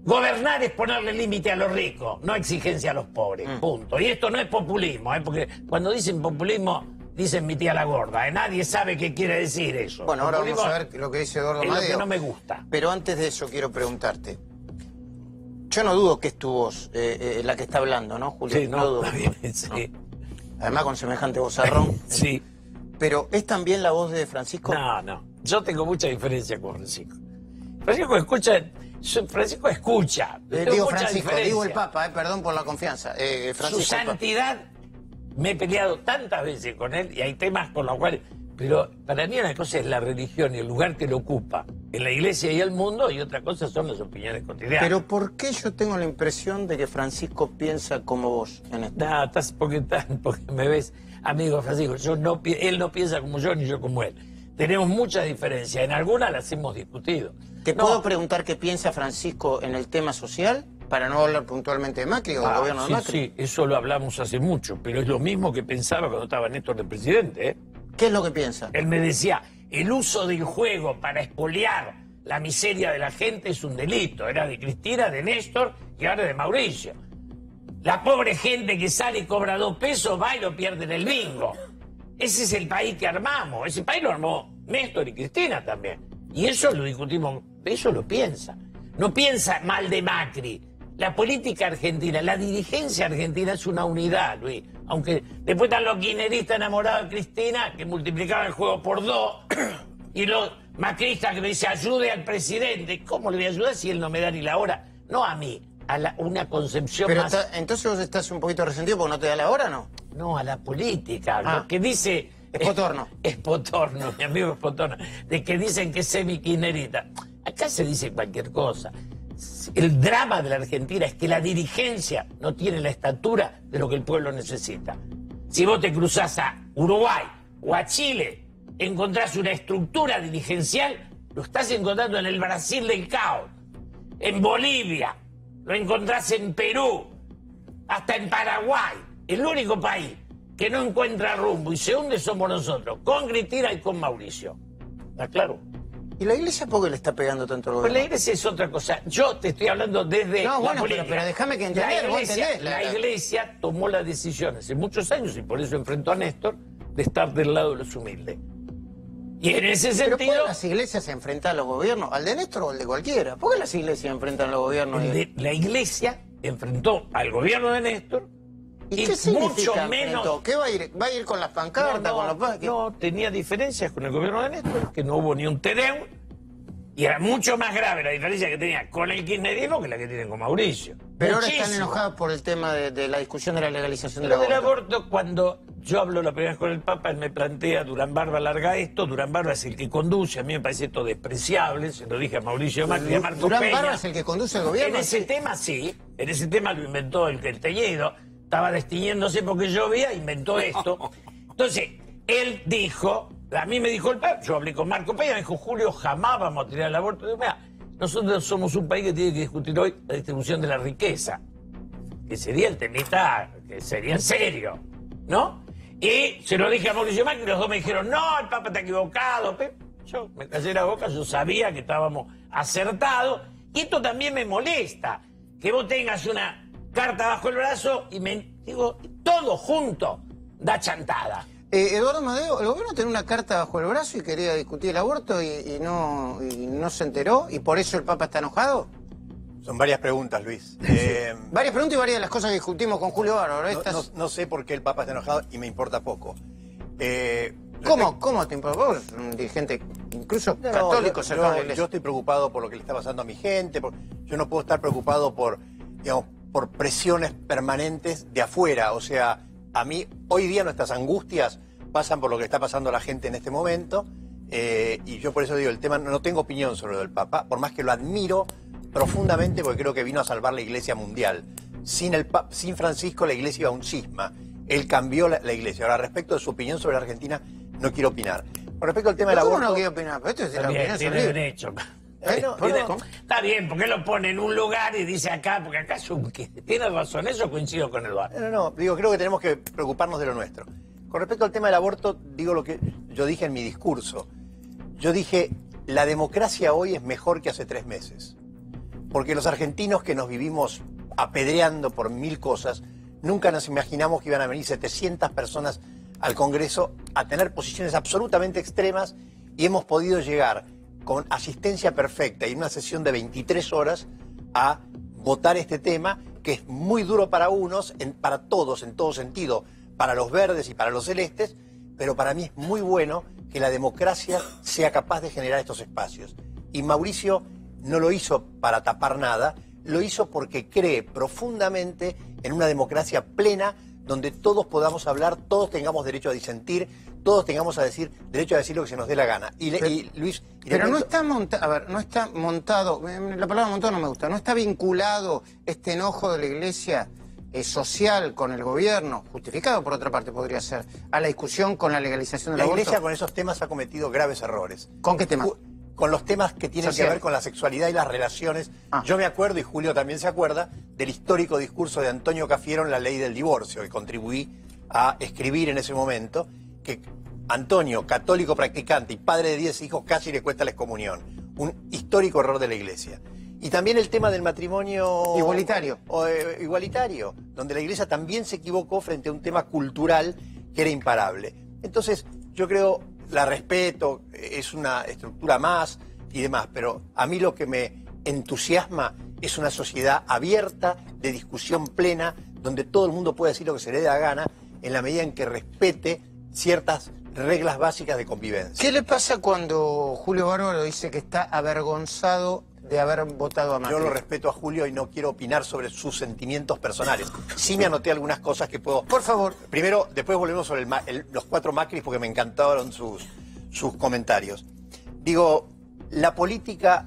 [SPEAKER 4] Gobernar es ponerle límite a los ricos, no exigencia a los pobres, punto. Y esto no es populismo, porque cuando dicen populismo, dicen mi tía la gorda, Nadie sabe qué quiere decir eso.
[SPEAKER 1] Bueno, ahora
[SPEAKER 4] populismo
[SPEAKER 1] vamos a ver lo que dice Eduardo Amadeo.
[SPEAKER 4] Es lo que no me gusta.
[SPEAKER 1] Pero antes de eso quiero preguntarte. Yo no dudo que es tu voz la que está hablando, ¿no, Julio?
[SPEAKER 4] Sí, no
[SPEAKER 1] dudo.
[SPEAKER 4] bien, sí.
[SPEAKER 1] No. Además con semejante vozarrón.
[SPEAKER 4] Sí.
[SPEAKER 1] Pero ¿es también la voz de Francisco?
[SPEAKER 4] No. Yo tengo mucha diferencia con Francisco. Francisco escucha.
[SPEAKER 1] Digo Francisco, digo el Papa, perdón por la confianza. Francisco,
[SPEAKER 4] Su santidad, me he peleado tantas veces con él y hay temas con los cuales... Pero para mí una cosa es la religión y el lugar que lo ocupa en la iglesia y el mundo, y otra cosa son las opiniones cotidianas.
[SPEAKER 1] Pero ¿por qué yo tengo la impresión de que Francisco piensa como vos en esto?
[SPEAKER 4] No, porque me ves, amigo Francisco, él no piensa como yo ni yo como él. Tenemos muchas diferencias, en algunas las hemos discutido.
[SPEAKER 1] ¿Te puedo preguntar qué piensa Francisco en el tema social? Para no hablar puntualmente de Macri o del gobierno de Macri.
[SPEAKER 4] Sí, eso lo hablamos hace mucho, pero es lo mismo que pensaba cuando estaba Néstor de presidente, ¿eh?
[SPEAKER 1] ¿Qué es lo que piensa?
[SPEAKER 4] Él me decía, el uso del juego para expoliar la miseria de la gente es un delito. Era de Cristina, de Néstor y ahora de Mauricio. La pobre gente que sale y cobra 2 pesos va y lo pierde en el bingo. Ese es el país que armamos. Ese país lo armó Néstor y Cristina también. Y eso lo discutimos, eso lo piensa. No piensa mal de Macri. La política argentina, la dirigencia argentina es una unidad, Luis. Aunque después están los kirchneristas enamorados de Cristina, que multiplicaban el juego por 2, y los macristas que me dicen ayude al presidente. ¿Cómo le voy a ayudar si él no me da ni la hora? No a mí, a una concepción
[SPEAKER 1] pero
[SPEAKER 4] más...
[SPEAKER 1] entonces vos estás un poquito resentido porque no te da la hora, ¿no?
[SPEAKER 4] No, a la política, lo que dice...
[SPEAKER 1] Es Potorno.
[SPEAKER 4] Es Potorno, mi amigo es Potorno. De que dicen que es semi-kirchnerita. Acá se dice cualquier cosa. El drama de la Argentina es que la dirigencia no tiene la estatura de lo que el pueblo necesita. Si vos te cruzás a Uruguay o a Chile, encontrás una estructura dirigencial, lo estás encontrando en el Brasil del caos, en Bolivia, lo encontrás en Perú, hasta en Paraguay. El único país que no encuentra rumbo y se hunde somos nosotros, con Cristina y con Mauricio. ¿Está claro?
[SPEAKER 1] ¿Y la iglesia por qué le está pegando tanto al
[SPEAKER 4] Pues
[SPEAKER 1] gobierno?
[SPEAKER 4] la iglesia es otra cosa. Yo te estoy hablando desde
[SPEAKER 1] No,
[SPEAKER 4] la
[SPEAKER 1] bueno,
[SPEAKER 4] política.
[SPEAKER 1] pero déjame que entender, vos entendés.
[SPEAKER 4] La iglesia tomó la decisión hace muchos años, y por eso enfrentó a Néstor, de estar del lado de los humildes. Y en ese
[SPEAKER 1] ¿Pero
[SPEAKER 4] sentido...
[SPEAKER 1] por qué las iglesias se enfrentan a los gobiernos? ¿Al de Néstor o al de cualquiera? ¿Por qué las iglesias se enfrentan a los gobiernos?
[SPEAKER 4] La iglesia enfrentó al gobierno de Néstor
[SPEAKER 1] ¿Y qué
[SPEAKER 4] mucho
[SPEAKER 1] significa
[SPEAKER 4] menos...
[SPEAKER 1] enfrentó? ¿Qué va a ir? ¿Va a ir con las pancartas, con los...
[SPEAKER 4] No, tenía diferencias con el gobierno de Néstor, que no hubo ni un Tedeum, y era mucho más grave la diferencia que tenía con el kirchnerismo que la que tienen con Mauricio.
[SPEAKER 1] Pero ahora
[SPEAKER 4] Muchísimo.
[SPEAKER 1] están enojados por el tema de la discusión de la legalización del
[SPEAKER 4] Lo del
[SPEAKER 1] aborto.
[SPEAKER 4] aborto, cuando yo hablo la primera vez con el Papa, él me plantea, Durán Barba larga esto, Durán Barba es el que conduce, a mí me parece esto despreciable, se lo dije a Mauricio Macri y a Marco
[SPEAKER 1] Durán
[SPEAKER 4] Peña.
[SPEAKER 1] Barba es el que conduce el gobierno.
[SPEAKER 4] En ese tema sí, en ese tema lo inventó el Teñido, estaba destiñéndose porque llovía, inventó esto. Entonces, él dijo, a mí me dijo el Papa, yo hablé con Marco Peña, me dijo, Julio, jamás vamos a tirar el aborto. Digo, mira, nosotros somos un país que tiene que discutir hoy la distribución de la riqueza, que sería el temita, que sería en serio, ¿no? Y se lo dije a Mauricio Macri y los dos me dijeron, no, el Papa está equivocado. Yo me callé la boca, yo sabía que estábamos acertados. Y esto también me molesta, que vos tengas una carta bajo el brazo y me digo, todo junto da chantada.
[SPEAKER 1] Eduardo Amadeo, el gobierno tenía una carta bajo el brazo y quería discutir el aborto y no se enteró, y por eso el Papa está enojado.
[SPEAKER 5] Son varias preguntas, Luis.
[SPEAKER 1] Varias preguntas y varias de las cosas que discutimos con Julio Bárbaro.
[SPEAKER 5] No sé por qué el Papa está enojado y me importa poco.
[SPEAKER 1] ¿Cómo te importa? Vos sos un dirigente, incluso católico, cercano a la iglesia.
[SPEAKER 5] Yo estoy preocupado por lo que le está pasando a mi gente. Yo no puedo estar preocupado por presiones permanentes de afuera. O sea, a mí, hoy día nuestras angustias pasan por lo que está pasando a la gente en este momento. Y yo por eso digo, el tema, no tengo opinión sobre lo del Papa, por más que lo admiro profundamente, porque creo que vino a salvar la Iglesia mundial. Sin Francisco la Iglesia iba a un cisma. Él cambió la Iglesia. Ahora, respecto de su opinión sobre la Argentina, no quiero opinar. Con respecto al tema del
[SPEAKER 1] ¿Cómo
[SPEAKER 5] aborto...
[SPEAKER 1] no quiero opinar? Pero esto es de la
[SPEAKER 4] También
[SPEAKER 1] opinión
[SPEAKER 4] tiene
[SPEAKER 1] libre.
[SPEAKER 4] derecho.
[SPEAKER 5] Bueno,
[SPEAKER 4] Está bien, porque lo pone en un lugar y dice acá, porque acá es un... Tiene razón, eso coincido con Eduardo.
[SPEAKER 5] No, digo, creo que tenemos que preocuparnos de lo nuestro. Con respecto al tema del aborto, digo lo que yo dije en mi discurso. Yo dije, la democracia hoy es mejor que hace 3 meses. Porque los argentinos que nos vivimos apedreando por 1000 cosas, nunca nos imaginamos que iban a venir 700 personas al Congreso a tener posiciones absolutamente extremas y hemos podido llegar con asistencia perfecta y en una sesión de 23 horas a votar este tema que es muy duro para unos, para todos, en todo sentido, para los verdes y para los celestes, pero para mí es muy bueno que la democracia sea capaz de generar estos espacios. Y Mauricio no lo hizo para tapar nada, lo hizo porque cree profundamente en una democracia plena donde todos podamos hablar, todos tengamos derecho a disentir, todos tengamos derecho a decir lo que se nos dé la gana. Luis,
[SPEAKER 1] pero no está montado, a ver, no está montado, la palabra montado no me gusta, no está vinculado este enojo de la Iglesia social con el gobierno, justificado por otra parte podría ser, a la discusión con la legalización del
[SPEAKER 5] la
[SPEAKER 1] aborto.
[SPEAKER 5] Iglesia con esos temas ha cometido graves errores.
[SPEAKER 1] ¿Con qué tema?
[SPEAKER 5] Con los temas que tienen
[SPEAKER 1] Social.
[SPEAKER 5] que ver con la sexualidad y las relaciones.
[SPEAKER 1] Ah.
[SPEAKER 5] Yo me acuerdo, y Julio también se acuerda, del histórico discurso de Antonio Cafiero en la ley del divorcio, que contribuí a escribir en ese momento, que Antonio, católico practicante y padre de 10 hijos, casi le cuesta la excomunión. Un histórico error de la Iglesia. Y también el tema del matrimonio...
[SPEAKER 1] Igualitario.
[SPEAKER 5] Igualitario, donde la Iglesia también se equivocó frente a un tema cultural que era imparable. Entonces, yo creo, la respeto, es una estructura más y demás, pero a mí lo que me entusiasma es una sociedad abierta, de discusión plena, donde todo el mundo puede decir lo que se le dé la gana, en la medida en que respete ciertas reglas básicas de convivencia.
[SPEAKER 1] ¿Qué le pasa cuando Julio Bárbaro dice que está avergonzado de haber votado a Macri?
[SPEAKER 5] Yo lo respeto a Julio y no quiero opinar sobre sus sentimientos personales. Sí me anoté algunas cosas que puedo...
[SPEAKER 1] Por favor.
[SPEAKER 5] Primero, después volvemos sobre los 4 Macris porque me encantaron sus comentarios. Digo, la política,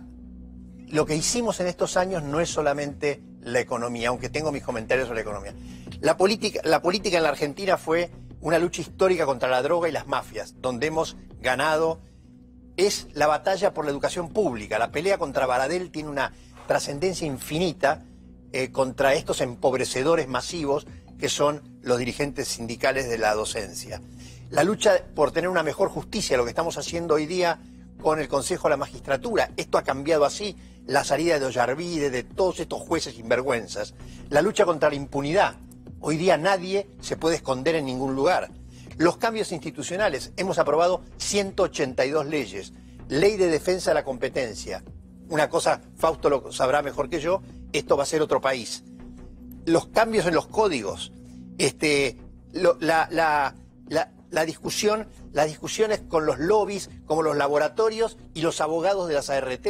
[SPEAKER 5] lo que hicimos en estos años no es solamente la economía, aunque tengo mis comentarios sobre la economía. La política en la Argentina fue una lucha histórica contra la droga y las mafias, donde hemos ganado. Es la batalla por la educación pública. La pelea contra Baradel tiene una trascendencia infinita contra estos empobrecedores masivos que son los dirigentes sindicales de la docencia. La lucha por tener una mejor justicia, lo que estamos haciendo hoy día con el Consejo de la Magistratura. Esto ha cambiado así. La salida de Ollarvide, de todos estos jueces sinvergüenzas. La lucha contra la impunidad. Hoy día nadie se puede esconder en ningún lugar. Los cambios institucionales. Hemos aprobado 182 leyes. Ley de defensa de la competencia. Una cosa, Fausto lo sabrá mejor que yo, esto va a ser otro país. Los cambios en los códigos. Las discusiones con los lobbies, como los laboratorios y los abogados de las ART.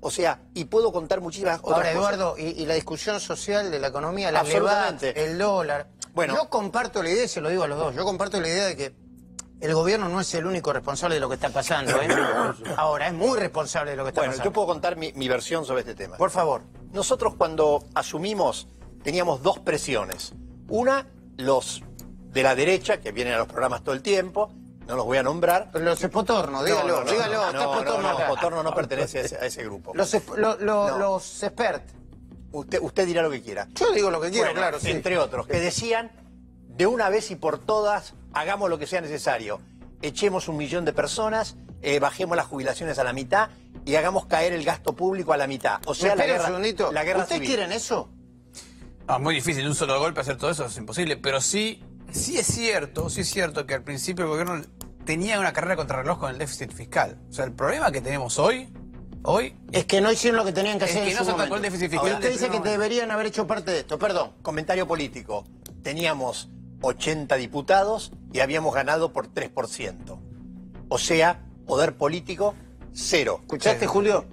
[SPEAKER 5] O sea, y puedo contar muchísimas otras
[SPEAKER 1] Ahora,
[SPEAKER 5] cosas.
[SPEAKER 1] Eduardo, y la discusión social de la economía, la
[SPEAKER 5] Absolutamente.
[SPEAKER 1] LEVAD, el dólar.
[SPEAKER 5] Bueno.
[SPEAKER 1] Yo comparto la idea, y se lo digo a los dos, yo comparto la idea de que el gobierno no es el único responsable de lo que está pasando, ¿eh? Ahora, es muy responsable de lo que está
[SPEAKER 5] Bueno,
[SPEAKER 1] pasando.
[SPEAKER 5] yo puedo contar mi versión sobre este tema.
[SPEAKER 1] Por favor.
[SPEAKER 5] Nosotros cuando asumimos teníamos 2 presiones. Una, los de la derecha, que vienen a los programas todo el tiempo, no los voy a nombrar.
[SPEAKER 1] Pero los Espotorno, dígalo, dígalo, está Espotorno acá.
[SPEAKER 5] Potorno no pertenece a ese grupo.
[SPEAKER 1] Los expert.
[SPEAKER 5] Usted dirá lo que quiera.
[SPEAKER 1] Yo digo lo que quiero,
[SPEAKER 5] Bueno,
[SPEAKER 1] claro, sí.
[SPEAKER 5] entre otros, que decían, de una vez y por todas, hagamos lo que sea necesario. Echemos 1 millón de personas, bajemos las jubilaciones a la mitad y hagamos caer el gasto público a la mitad. O sea,
[SPEAKER 1] Espera un segundito.
[SPEAKER 5] la guerra
[SPEAKER 1] ¿Ustedes
[SPEAKER 5] civil.
[SPEAKER 1] quieren eso?
[SPEAKER 2] No, muy difícil, de un solo golpe hacer todo eso es imposible, pero sí es cierto que al principio el gobierno tenía una carrera contrarreloj con el déficit fiscal. O sea, el problema que tenemos hoy
[SPEAKER 1] Es que no hicieron lo que tenían que
[SPEAKER 2] Es
[SPEAKER 1] hacer
[SPEAKER 2] que
[SPEAKER 1] en
[SPEAKER 2] no
[SPEAKER 1] su
[SPEAKER 2] se atacó
[SPEAKER 1] momento.
[SPEAKER 2] el déficit fiscal
[SPEAKER 1] Y usted
[SPEAKER 2] del
[SPEAKER 1] dice que
[SPEAKER 2] primer momento.
[SPEAKER 1] deberían haber hecho parte de esto, perdón.
[SPEAKER 5] Comentario político. Teníamos 80 diputados y habíamos ganado por 3%. O sea, poder político, 0.
[SPEAKER 1] ¿Escuchaste, Julio?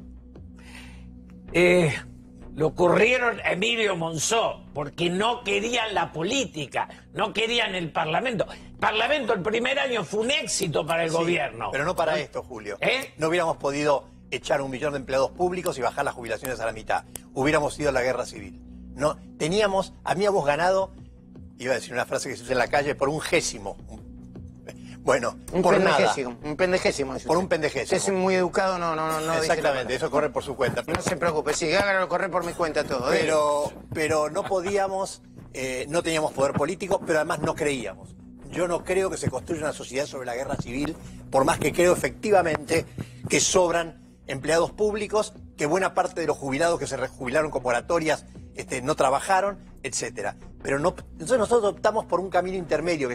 [SPEAKER 4] le ocurrieron a Emilio Monzó, porque no querían la política, no querían el Parlamento. El Parlamento el primer año fue un éxito para el gobierno.
[SPEAKER 5] Pero no para esto, Julio.
[SPEAKER 4] ¿Eh?
[SPEAKER 5] No hubiéramos podido echar 1 millón de empleados públicos y bajar las jubilaciones a la mitad. Hubiéramos ido a la guerra civil. No, habíamos ganado, iba a decir una frase que se usa en la calle, por un gésimo. Bueno, por nada.
[SPEAKER 1] Un pendejésimo.
[SPEAKER 5] Por un pendejésimo.
[SPEAKER 1] Es muy educado, no
[SPEAKER 5] Exactamente, eso corre por su cuenta.
[SPEAKER 1] No se preocupe, sí, hágalo correr por mi cuenta todo.
[SPEAKER 5] Pero no podíamos, no teníamos poder político, pero además no creíamos. Yo no creo que se construya una sociedad sobre la guerra civil, por más que creo efectivamente que sobran empleados públicos, que buena parte de los jubilados que se rejubilaron con moratorias no trabajaron, etcétera. Pero no, entonces nosotros optamos por un camino intermedio.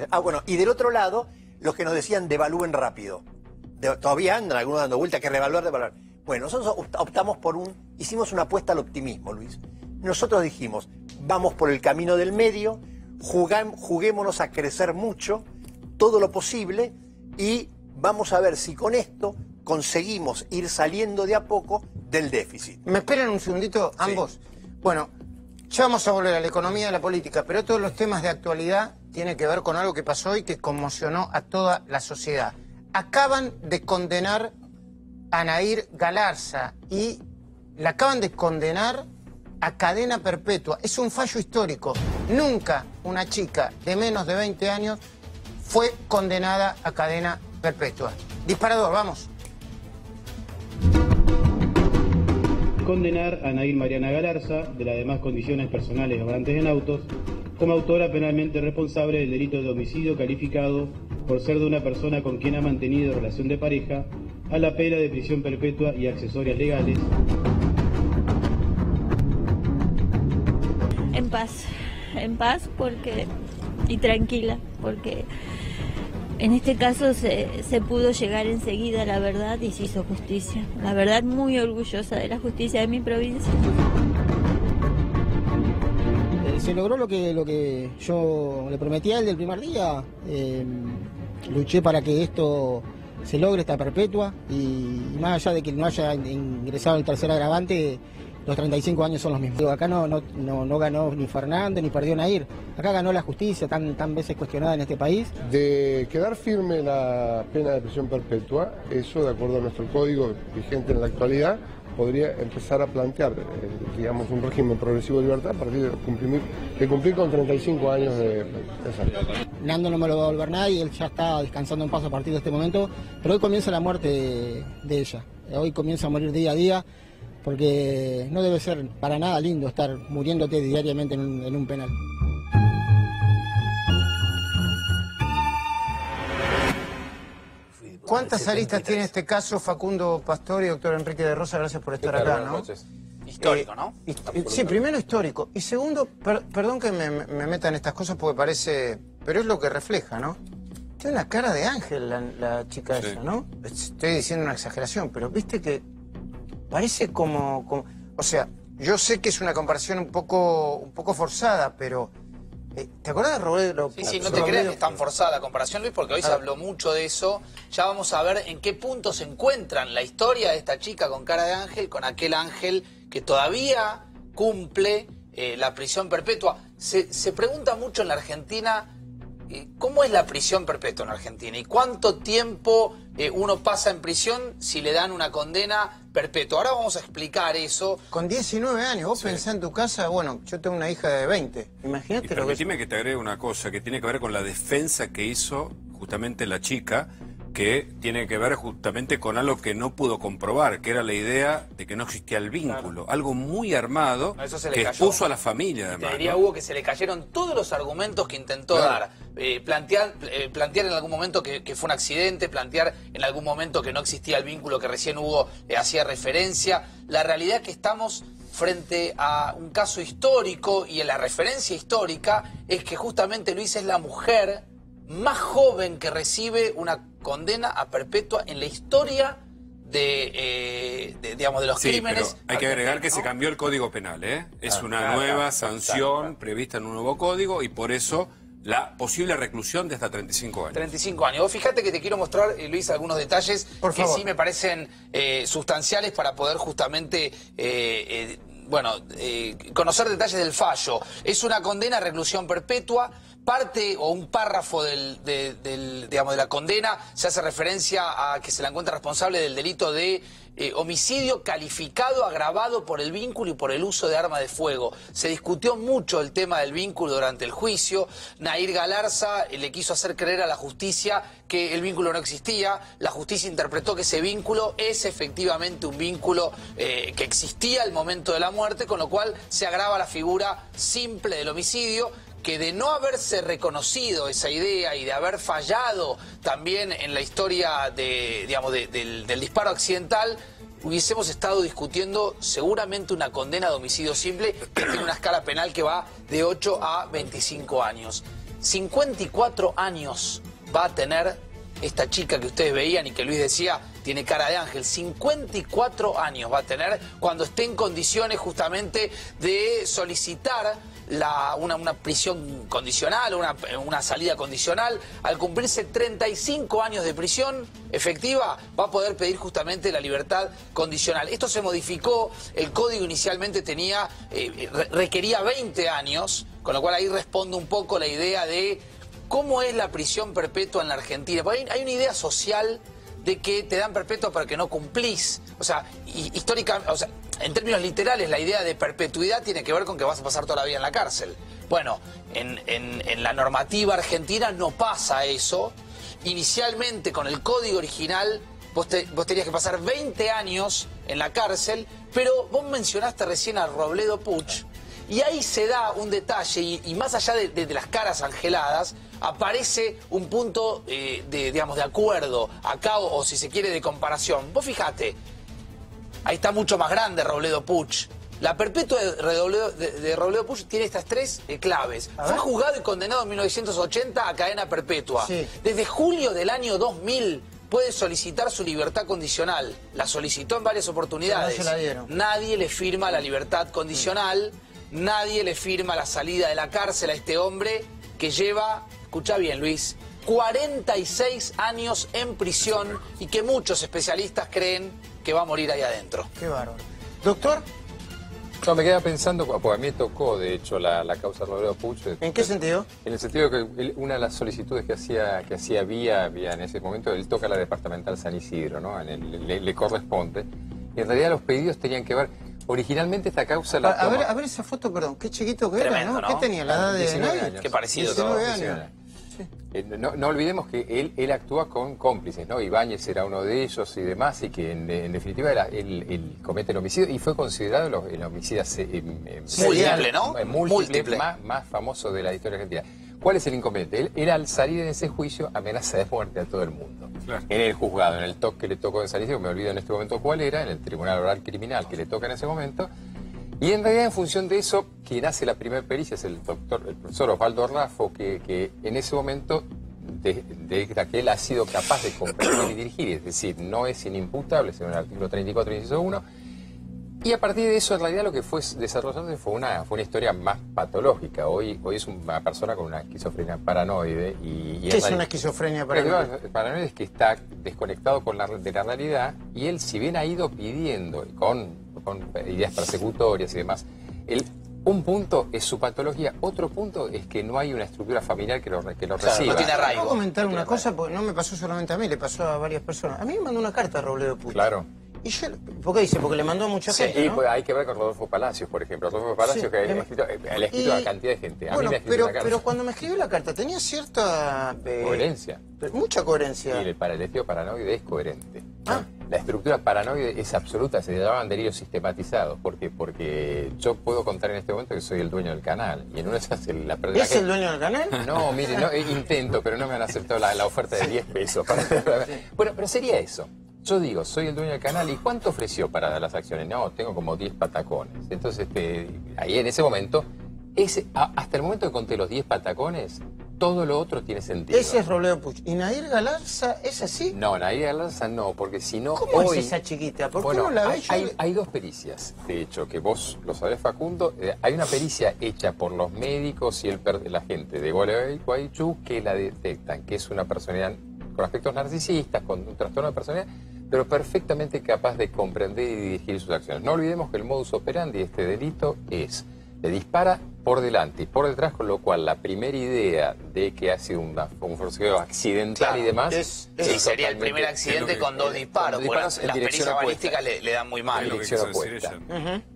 [SPEAKER 5] Y del otro lado, los que nos decían devalúen rápido. Todavía andan algunos dando vuelta, que devaluar. Bueno, nosotros optamos hicimos una apuesta al optimismo, Luis. Nosotros dijimos, vamos por el camino del medio, juguémonos a crecer mucho, todo lo posible, y vamos a ver si con esto conseguimos ir saliendo de a poco del déficit.
[SPEAKER 1] ¿Me esperan un segundito ambos? Sí. Bueno, ya vamos a volver a la economía y a la política, pero todos los temas de actualidad tienen que ver con algo que pasó y que conmocionó a toda la sociedad. Acaban de condenar a Nair Galarza y la acaban de condenar a cadena perpetua. Es un fallo histórico. Nunca una chica de menos de 20 años fue condenada a cadena perpetua. Disparador, vamos.
[SPEAKER 6] Condenar a Nair Mariana Galarza, de las demás condiciones personales obrantes en autos, como autora penalmente responsable del delito de homicidio calificado por ser de una persona con quien ha mantenido relación de pareja, a la pena de prisión perpetua y accesorias legales.
[SPEAKER 7] En paz y tranquila, porque en este caso se pudo llegar enseguida a la verdad y se hizo justicia. La verdad, muy orgullosa de la justicia de mi provincia.
[SPEAKER 8] Se logró lo que yo le prometí a él del primer día. Luché para que esto se logre, esta perpetua, y más allá de que no haya ingresado el tercer agravante, los 35 años son los mismos. Acá no ganó ni Fernando ni perdió Nair. Acá ganó la justicia, tan veces cuestionada en este país.
[SPEAKER 9] De quedar firme la pena de prisión perpetua, eso, de acuerdo a nuestro código vigente en la actualidad, podría empezar a plantear, digamos, un régimen progresivo de libertad a partir de cumplir con 35 años de esa.
[SPEAKER 8] Nando no me lo va a volver nadie, él ya está descansando en paz a partir de este momento, pero hoy comienza la muerte de ella. Hoy comienza a morir día a día, porque no debe ser para nada lindo estar muriéndote diariamente en un penal.
[SPEAKER 1] ¿Cuántas aristas tiene este caso, Facundo Pastor y doctor Enrique de Rosa? Gracias por estar acá, ¿no?
[SPEAKER 2] Histórico, ¿no?
[SPEAKER 1] Sí, primero histórico. Y segundo, perdón que me meta en estas cosas porque parece... Pero es lo que refleja, ¿no? Tiene una cara de ángel la chica esa, ¿no? Estoy diciendo una exageración, pero viste que parece como... O sea, yo sé que es una comparación un poco forzada, pero... ¿Te acuerdas de Robledo?
[SPEAKER 2] Sí, no te creas que es tan forzada la comparación, Luis, porque hoy se habló mucho de eso. Ya vamos a ver en qué punto se encuentran la historia de esta chica con cara de ángel, con aquel ángel que todavía cumple la prisión perpetua. Se pregunta mucho en la Argentina cómo es la prisión perpetua en Argentina y cuánto tiempo uno pasa en prisión si le dan una condena perpetua. Ahora vamos a explicar eso.
[SPEAKER 1] Con 19 años, vos pensás en tu casa, bueno, yo tengo una hija de 20. Imagínate lo que...
[SPEAKER 3] Permitime que te agregue una cosa que tiene que ver con la defensa que hizo justamente la chica, que tiene que ver justamente con algo que no pudo comprobar, que era la idea de que no existía el vínculo. Claro. Algo muy armado que expuso a la familia, además.
[SPEAKER 2] Te diría, Hugo, que se le cayeron todos los argumentos que intentó dar. Plantear en algún momento que fue un accidente, plantear en algún momento que no existía el vínculo que recién Hugo hacía referencia. La realidad es que estamos frente a un caso histórico y en la referencia histórica es que justamente Luis es la mujer más joven que recibe una condena a perpetua en la historia de los crímenes.
[SPEAKER 3] Pero hay que agregar que se cambió el Código Penal, ¿eh? Es una nueva sanción prevista en un nuevo código y por eso la posible reclusión de hasta 35 años.
[SPEAKER 2] 35 años. Vos fíjate que te quiero mostrar, Luis, algunos detalles que sí me parecen sustanciales para poder justamente conocer detalles del fallo. Es una condena a reclusión perpetua. Parte o un párrafo de la condena se hace referencia a que se la encuentra responsable del delito de homicidio calificado agravado por el vínculo y por el uso de arma de fuego. Se discutió mucho el tema del vínculo durante el juicio. Nair Galarza le quiso hacer creer a la justicia que el vínculo no existía. La justicia interpretó que ese vínculo es efectivamente un vínculo que existía al momento de la muerte, con lo cual se agrava la figura simple del homicidio, que de no haberse reconocido esa idea y de haber fallado también en la historia del disparo accidental, hubiésemos estado discutiendo seguramente una condena de homicidio simple que tiene una escala penal que va de 8 a 25 años. 54 años va a tener esta chica que ustedes veían y que Luis decía tiene cara de ángel. 54 años va a tener cuando esté en condiciones justamente de solicitar una prisión condicional, una salida condicional. Al cumplirse 35 años de prisión efectiva, va a poder pedir justamente la libertad condicional. Esto se modificó, el código inicialmente requería 20 años, con lo cual ahí responde un poco la idea de cómo es la prisión perpetua en la Argentina. Porque hay una idea social de que te dan perpetua para que no cumplís. O sea, históricamente, en términos literales, la idea de perpetuidad tiene que ver con que vas a pasar toda la vida en la cárcel. Bueno, en la normativa argentina no pasa eso. Inicialmente, con el código original, vos tenías que pasar 20 años en la cárcel, pero vos mencionaste recién a Robledo Puch, y ahí se da un detalle, y más allá de las caras angeladas, aparece un punto de acuerdo acá, o si se quiere de comparación. Vos fijate, ahí está mucho más grande Robledo Puch. La perpetua de Robledo Puch tiene estas tres claves. Fue juzgado y condenado en 1980 a cadena perpetua. Sí. Desde julio del año 2000 puede solicitar su libertad condicional. La solicitó en varias oportunidades. No se la dieron. Nadie le firma la libertad condicional. Nadie le firma la salida de la cárcel a este hombre que lleva, escucha bien Luis, 46 años en prisión y que muchos especialistas creen que va a morir ahí adentro.
[SPEAKER 1] Qué bárbaro. Doctor.
[SPEAKER 10] No, me quedaba pensando, porque a mí me tocó, de hecho, la causa de Robledo Puch.
[SPEAKER 1] ¿En qué sentido?
[SPEAKER 10] En el sentido de que una de las solicitudes que hacía vía en ese momento, él toca la departamental San Isidro, ¿no? Le corresponde. Y en realidad los pedidos tenían que ver... Originalmente esta causa la toma...
[SPEAKER 1] A ver esa foto, perdón, qué chiquito que era, ¿no? ¿Qué tenía? ¿La edad de
[SPEAKER 10] 19 años?
[SPEAKER 2] Qué parecido
[SPEAKER 1] 19
[SPEAKER 2] todo.
[SPEAKER 1] años. Sí.
[SPEAKER 10] No olvidemos que él actúa con cómplices, ¿no? Ibáñez era uno de ellos y demás, y que en definitiva él comete el homicidio y fue considerado el homicida
[SPEAKER 2] múltiple, ¿no?
[SPEAKER 10] Múltiple. Más famoso de la historia argentina. ¿Cuál es el inconveniente? Él al salir en ese juicio amenaza de muerte a todo el mundo. Claro. En el juzgado, en el TOC que le tocó de San Isidro, me olvido en este momento cuál era, en el Tribunal Oral Criminal que le toca en ese momento. Y en realidad, en función de eso, quien hace la primera pericia es el profesor Osvaldo Raffo, que en ese momento declara que él ha sido capaz de comprender y dirigir, es decir, no es inimputable, según el artículo 34, inciso 1. Y a partir de eso, en realidad, lo que fue desarrollándose fue una historia más patológica. Hoy es una persona con una esquizofrenia paranoide.
[SPEAKER 1] ¿Qué es una esquizofrenia paranoide?
[SPEAKER 10] Paranoide es que está desconectado de la realidad, y él, si bien ha ido pidiendo con ideas persecutorias y demás, un punto es su patología, otro punto es que no hay una estructura familiar que lo reciba.
[SPEAKER 2] No tiene arraigo.
[SPEAKER 1] ¿Puedo comentar una cosa? Porque no me pasó solamente a mí, le pasó a varias personas. A mí me mandó una carta a Robledo Puch.
[SPEAKER 10] Claro.
[SPEAKER 1] ¿Y yo, por qué dice? Porque le mandó a mucha gente,
[SPEAKER 10] y
[SPEAKER 1] ¿no?
[SPEAKER 10] pues hay que ver con Rodolfo Palacios, por ejemplo. Rodolfo Palacios, que ha escrito a cantidad de gente. A mí me ha escrito una carta.
[SPEAKER 1] Pero cuando me escribió la carta tenía cierta...
[SPEAKER 10] coherencia.
[SPEAKER 1] Mucha coherencia.
[SPEAKER 10] Y el estilo paranoide es coherente. La estructura paranoide es absoluta, se llamaban delirios sistematizados. ¿Por qué? Porque yo puedo contar en este momento que soy el dueño del canal. Y en una de esas...
[SPEAKER 1] ¿Es el dueño del canal?
[SPEAKER 10] No, mire, intento, pero no me han aceptado la oferta de 10 pesos. Bueno, pero sería eso. Yo digo, soy el dueño del canal, ¿y cuánto ofreció para las acciones? No, tengo como 10 patacones. Entonces, ahí en ese momento, hasta el momento que conté los 10 patacones, todo lo otro tiene sentido.
[SPEAKER 1] Ese es Robledo Puch. ¿Y Nair Galarza es así?
[SPEAKER 10] No, Nair Galarza no, porque si no...
[SPEAKER 1] ¿Cómo es esa chiquita? ¿Por qué no la ves?
[SPEAKER 10] Hay dos pericias, de hecho, que vos lo sabés, Facundo. Hay una pericia hecha por los médicos y la gente de Gualeguaychú que la detectan, que es una personalidad con aspectos narcisistas, con un trastorno de personalidad, pero perfectamente capaz de comprender y dirigir sus acciones. No olvidemos que el modus operandi de este delito es, le dispara por delante y por detrás, con lo cual la primera idea de que ha sido un forcejeo accidental y demás...
[SPEAKER 2] Sí, sería el primer accidente con dos disparos, porque las pericias balísticas le dan muy mal.
[SPEAKER 10] Dirección opuesta.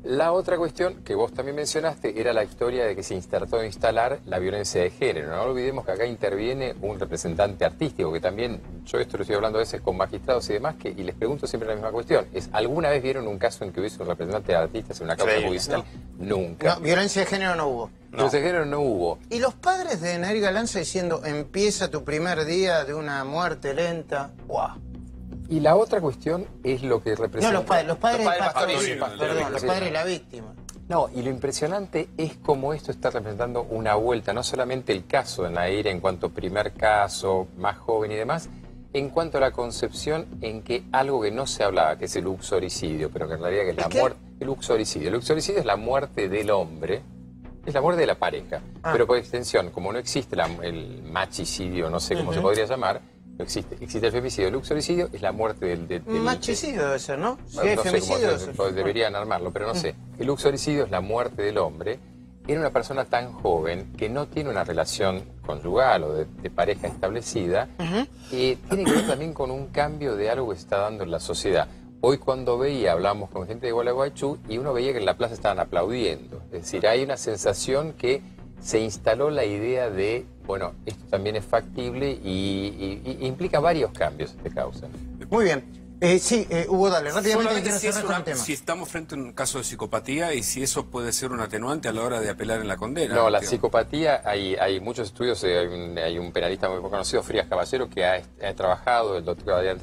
[SPEAKER 10] La otra cuestión que vos también mencionaste era la historia de que se trató de instalar la violencia de género. No olvidemos que acá interviene un representante artístico, que también, yo esto lo estoy hablando a veces con magistrados y demás, y les pregunto siempre la misma cuestión. ¿Alguna vez vieron un caso en que hubiese un representante de artistas en una causa judicial? No. Nunca.
[SPEAKER 1] No, violencia de género no hubo.
[SPEAKER 10] Violencia de género no hubo.
[SPEAKER 1] Y los padres de Nair Galanza diciendo, empieza tu primer día de una muerte lenta. ¡Wow!
[SPEAKER 10] Y la otra cuestión es lo que representa...
[SPEAKER 1] No, los padres del pastor, perdón, los padres de la víctima.
[SPEAKER 10] No, y lo impresionante es cómo esto está representando una vuelta, no solamente el caso de Nair en cuanto a primer caso, más joven y demás, en cuanto a la concepción en que algo que no se hablaba, que es el uxoricidio, pero que en realidad que es la muerte... El uxoricidio. El uxoricidio es la muerte del hombre, es la muerte de la pareja, pero por extensión, como no existe el machicidio, no sé cómo se podría llamar, no existe. Existe el femicidio. El uxoricidio es la muerte del
[SPEAKER 1] machicidio debe ser, ¿no? Si
[SPEAKER 10] hay femicidio, deberían armarlo, pero no sé. El uxoricidio es la muerte del hombre en una persona tan joven que no tiene una relación conyugal o de pareja establecida, y tiene que ver también con un cambio de algo que se está dando en la sociedad. Hoy cuando hablamos con gente de Gualeguaychú y uno veía que en la plaza estaban aplaudiendo. Es decir, hay una sensación que se instaló la idea de, bueno, esto también es factible y implica varios cambios de causa.
[SPEAKER 1] Muy bien. Hugo, dale, rápidamente.
[SPEAKER 3] Si estamos frente a un caso de psicopatía y si eso puede ser un atenuante a la hora de apelar en la condena.
[SPEAKER 10] No, la psicopatía, hay muchos estudios, hay un penalista muy conocido, Frías Caballero, que ha trabajado, el doctor Adrián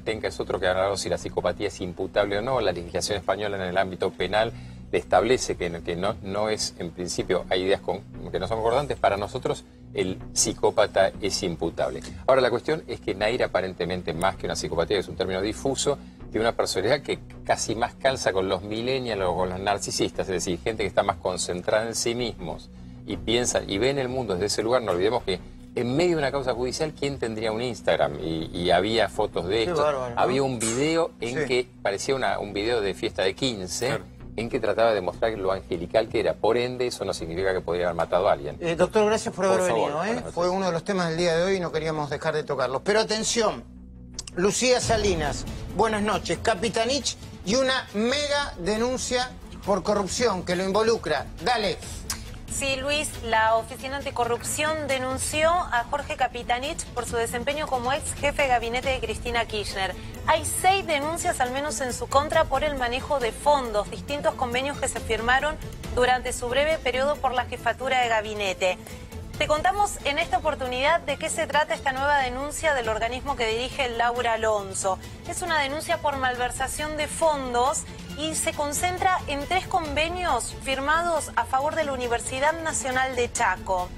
[SPEAKER 10] Tenca es otro que ha hablado si la psicopatía es imputable o no. La legislación española en el ámbito penal le establece que no es, en principio, hay ideas que no son concordantes. Para nosotros, el psicópata es imputable. Ahora, la cuestión es que Nair, aparentemente, más que una psicopatía, que es un término difuso, tiene una personalidad que casi más calza con los millennials o con los narcisistas, es decir, gente que está más concentrada en sí mismos y piensa y ve en el mundo desde ese lugar. No olvidemos que en medio de una causa judicial, ¿quién tendría un Instagram? Y había fotos de esto. Bárbaro, ¿no? Había un video en que parecía un video de fiesta de 15, claro, en que trataba de demostrar lo angelical que era. Por ende, eso no significa que podría haber matado a alguien.
[SPEAKER 1] Doctor, gracias por haber venido. Fue uno de los temas del día de hoy y no queríamos dejar de tocarlos. Pero atención, Lucía Salinas, buenas noches. Capitanich y una mega denuncia por corrupción que lo involucra. Dale.
[SPEAKER 11] Sí, Luis, la Oficina Anticorrupción denunció a Jorge Capitanich por su desempeño como ex jefe de gabinete de Cristina Kirchner. Hay 6 denuncias al menos en su contra por el manejo de fondos, distintos convenios que se firmaron durante su breve periodo por la jefatura de gabinete. Te contamos en esta oportunidad de qué se trata esta nueva denuncia del organismo que dirige Laura Alonso. Es una denuncia por malversación de fondos y se concentra en 3 convenios firmados a favor de la Universidad Nacional de Chaco.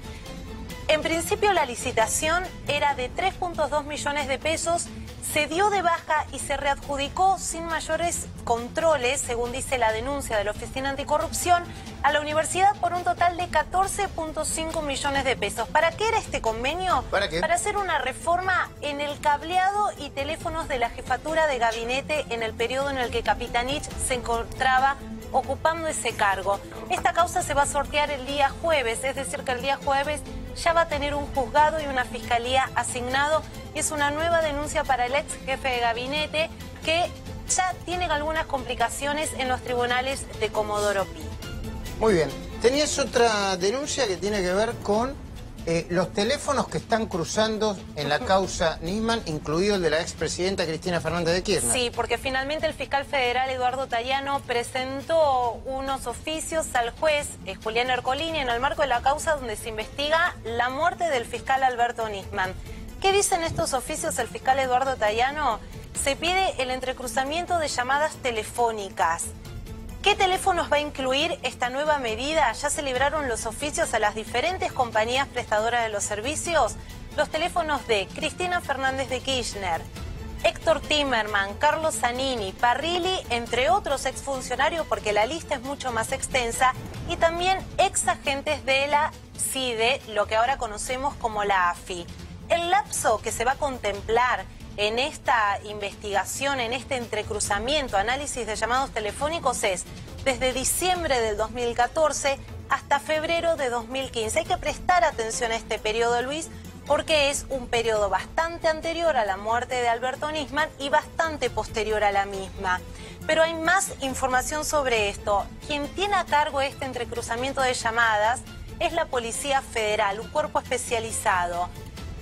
[SPEAKER 11] En principio la licitación era de 3.2 millones de pesos, se dio de baja y se readjudicó sin mayores controles, según dice la denuncia de la Oficina Anticorrupción, a la universidad por un total de 14.5 millones de pesos. ¿Para qué era este convenio?
[SPEAKER 1] ¿Para qué?
[SPEAKER 11] Para hacer una reforma en el cableado y teléfonos de la jefatura de gabinete en el periodo en el que Capitanich se encontraba ocupando ese cargo. Esta causa se va a sortear el día jueves, es decir que el día jueves ya va a tener un juzgado y una fiscalía asignado, y es una nueva denuncia para el ex jefe de gabinete que ya tiene algunas complicaciones en los tribunales de Comodoro Pi.
[SPEAKER 1] Muy bien. Tenías otra denuncia que tiene que ver con los teléfonos que están cruzando en la causa Nisman, incluido el de la expresidenta Cristina Fernández de Kirchner.
[SPEAKER 11] Sí, porque finalmente el fiscal federal Eduardo Tayano presentó unos oficios al juez Julián Ercolini en el marco de la causa donde se investiga la muerte del fiscal Alberto Nisman. ¿Qué dicen estos oficios el fiscal Eduardo Tayano? Se pide el entrecruzamiento de llamadas telefónicas. ¿Qué teléfonos va a incluir esta nueva medida? Ya se libraron los oficios a las diferentes compañías prestadoras de los servicios. Los teléfonos de Cristina Fernández de Kirchner, Héctor Timerman, Carlos Zanini, Parrilli, entre otros exfuncionarios, porque la lista es mucho más extensa, y también exagentes de la CIDE, lo que ahora conocemos como la AFI. El lapso que se va a contemplar en esta investigación, en este entrecruzamiento, análisis de llamados telefónicos es desde diciembre del 2014 hasta febrero de 2015. Hay que prestar atención a este periodo, Luis, porque es un periodo bastante anterior a la muerte de Alberto Nisman y bastante posterior a la misma. Pero hay más información sobre esto. Quien tiene a cargo este entrecruzamiento de llamadas es la Policía Federal, un cuerpo especializado.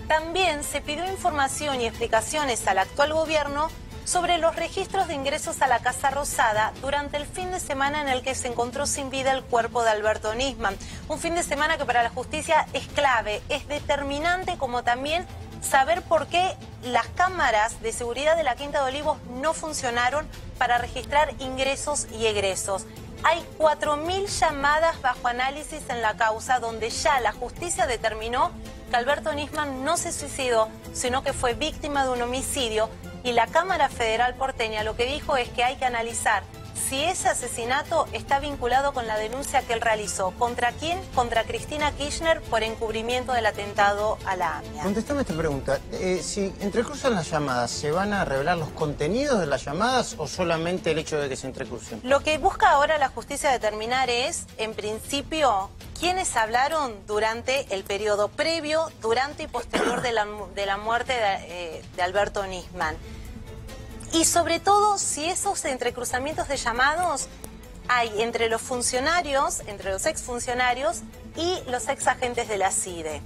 [SPEAKER 11] También se pidió información y explicaciones al actual gobierno sobre los registros de ingresos a la Casa Rosada durante el fin de semana en el que se encontró sin vida el cuerpo de Alberto Nisman. Un fin de semana que para la justicia es clave, es determinante, como también saber por qué las cámaras de seguridad de la Quinta de Olivos no funcionaron para registrar ingresos y egresos. Hay 4.000 llamadas bajo análisis en la causa, donde ya la justicia determinó que Alberto Nisman no se suicidó, sino que fue víctima de un homicidio. Y la Cámara Federal porteña lo que dijo es que hay que analizar si ese asesinato está vinculado con la denuncia que él realizó. ¿Contra quién? Contra Cristina Kirchner por encubrimiento del atentado a la AMIA.
[SPEAKER 1] Contestame esta pregunta. Si entrecruzan las llamadas, ¿se van a revelar los contenidos de las llamadas o solamente el hecho de que se entrecrucen?
[SPEAKER 11] Lo que busca ahora la justicia determinar es, en principio, quiénes hablaron durante el periodo previo, durante y posterior de la muerte de Alberto Nisman. Y sobre todo, si esos entrecruzamientos de llamados hay entre los funcionarios, entre los exfuncionarios y los exagentes de la CIDE.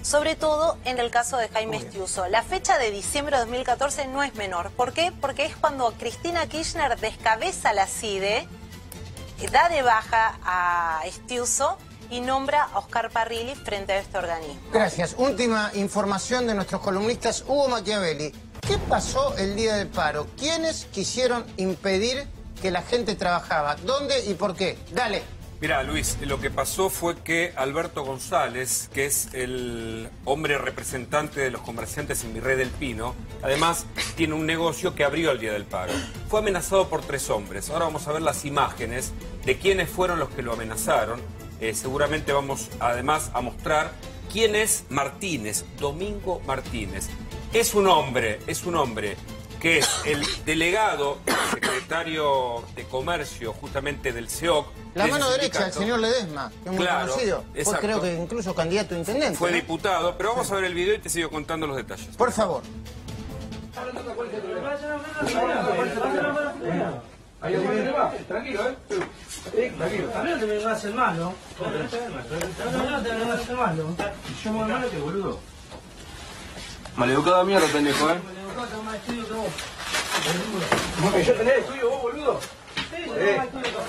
[SPEAKER 11] Sobre todo en el caso de Jaime Estiuso. La fecha de diciembre de 2014 no es menor. ¿Por qué? Porque es cuando Cristina Kirchner descabeza la CIDE, da de baja a Estiuso y nombra a Oscar Parrilli frente a este organismo.
[SPEAKER 1] Gracias. Última información de nuestros columnistas. Hugo Machiavelli. ¿Qué pasó el día del paro? ¿Quiénes quisieron impedir que la gente trabajaba? ¿Dónde y por qué? Dale.
[SPEAKER 3] Mirá, Luis, lo que pasó fue que Alberto González, que es el hombre representante de los comerciantes en Virrey del Pino, además tiene un negocio que abrió el día del paro. Fue amenazado por 3 hombres. Ahora vamos a ver las imágenes de quiénes fueron los que lo amenazaron. Seguramente vamos además a mostrar quién es Martínez, Domingo Martínez. Es un hombre que es el delegado, secretario de Comercio, justamente del CEOC.
[SPEAKER 1] La mano derecha del señor Ledesma, que es muy conocido. Fue, creo que incluso candidato a intendente.
[SPEAKER 3] Fue diputado, pero vamos a ver el video y te sigo contando los detalles.
[SPEAKER 1] Por favor.
[SPEAKER 12] Tranquilo, tranquilo. A mí no te me vas a hacer malo. No te me vas a hacer malo. Yo me malo que boludo. Maleducada mierda, pendejo, Maleducado, más estudio que vos. ¿Que yo tenés estudio vos, boludo? Sí, yo tengo más estudio que vos.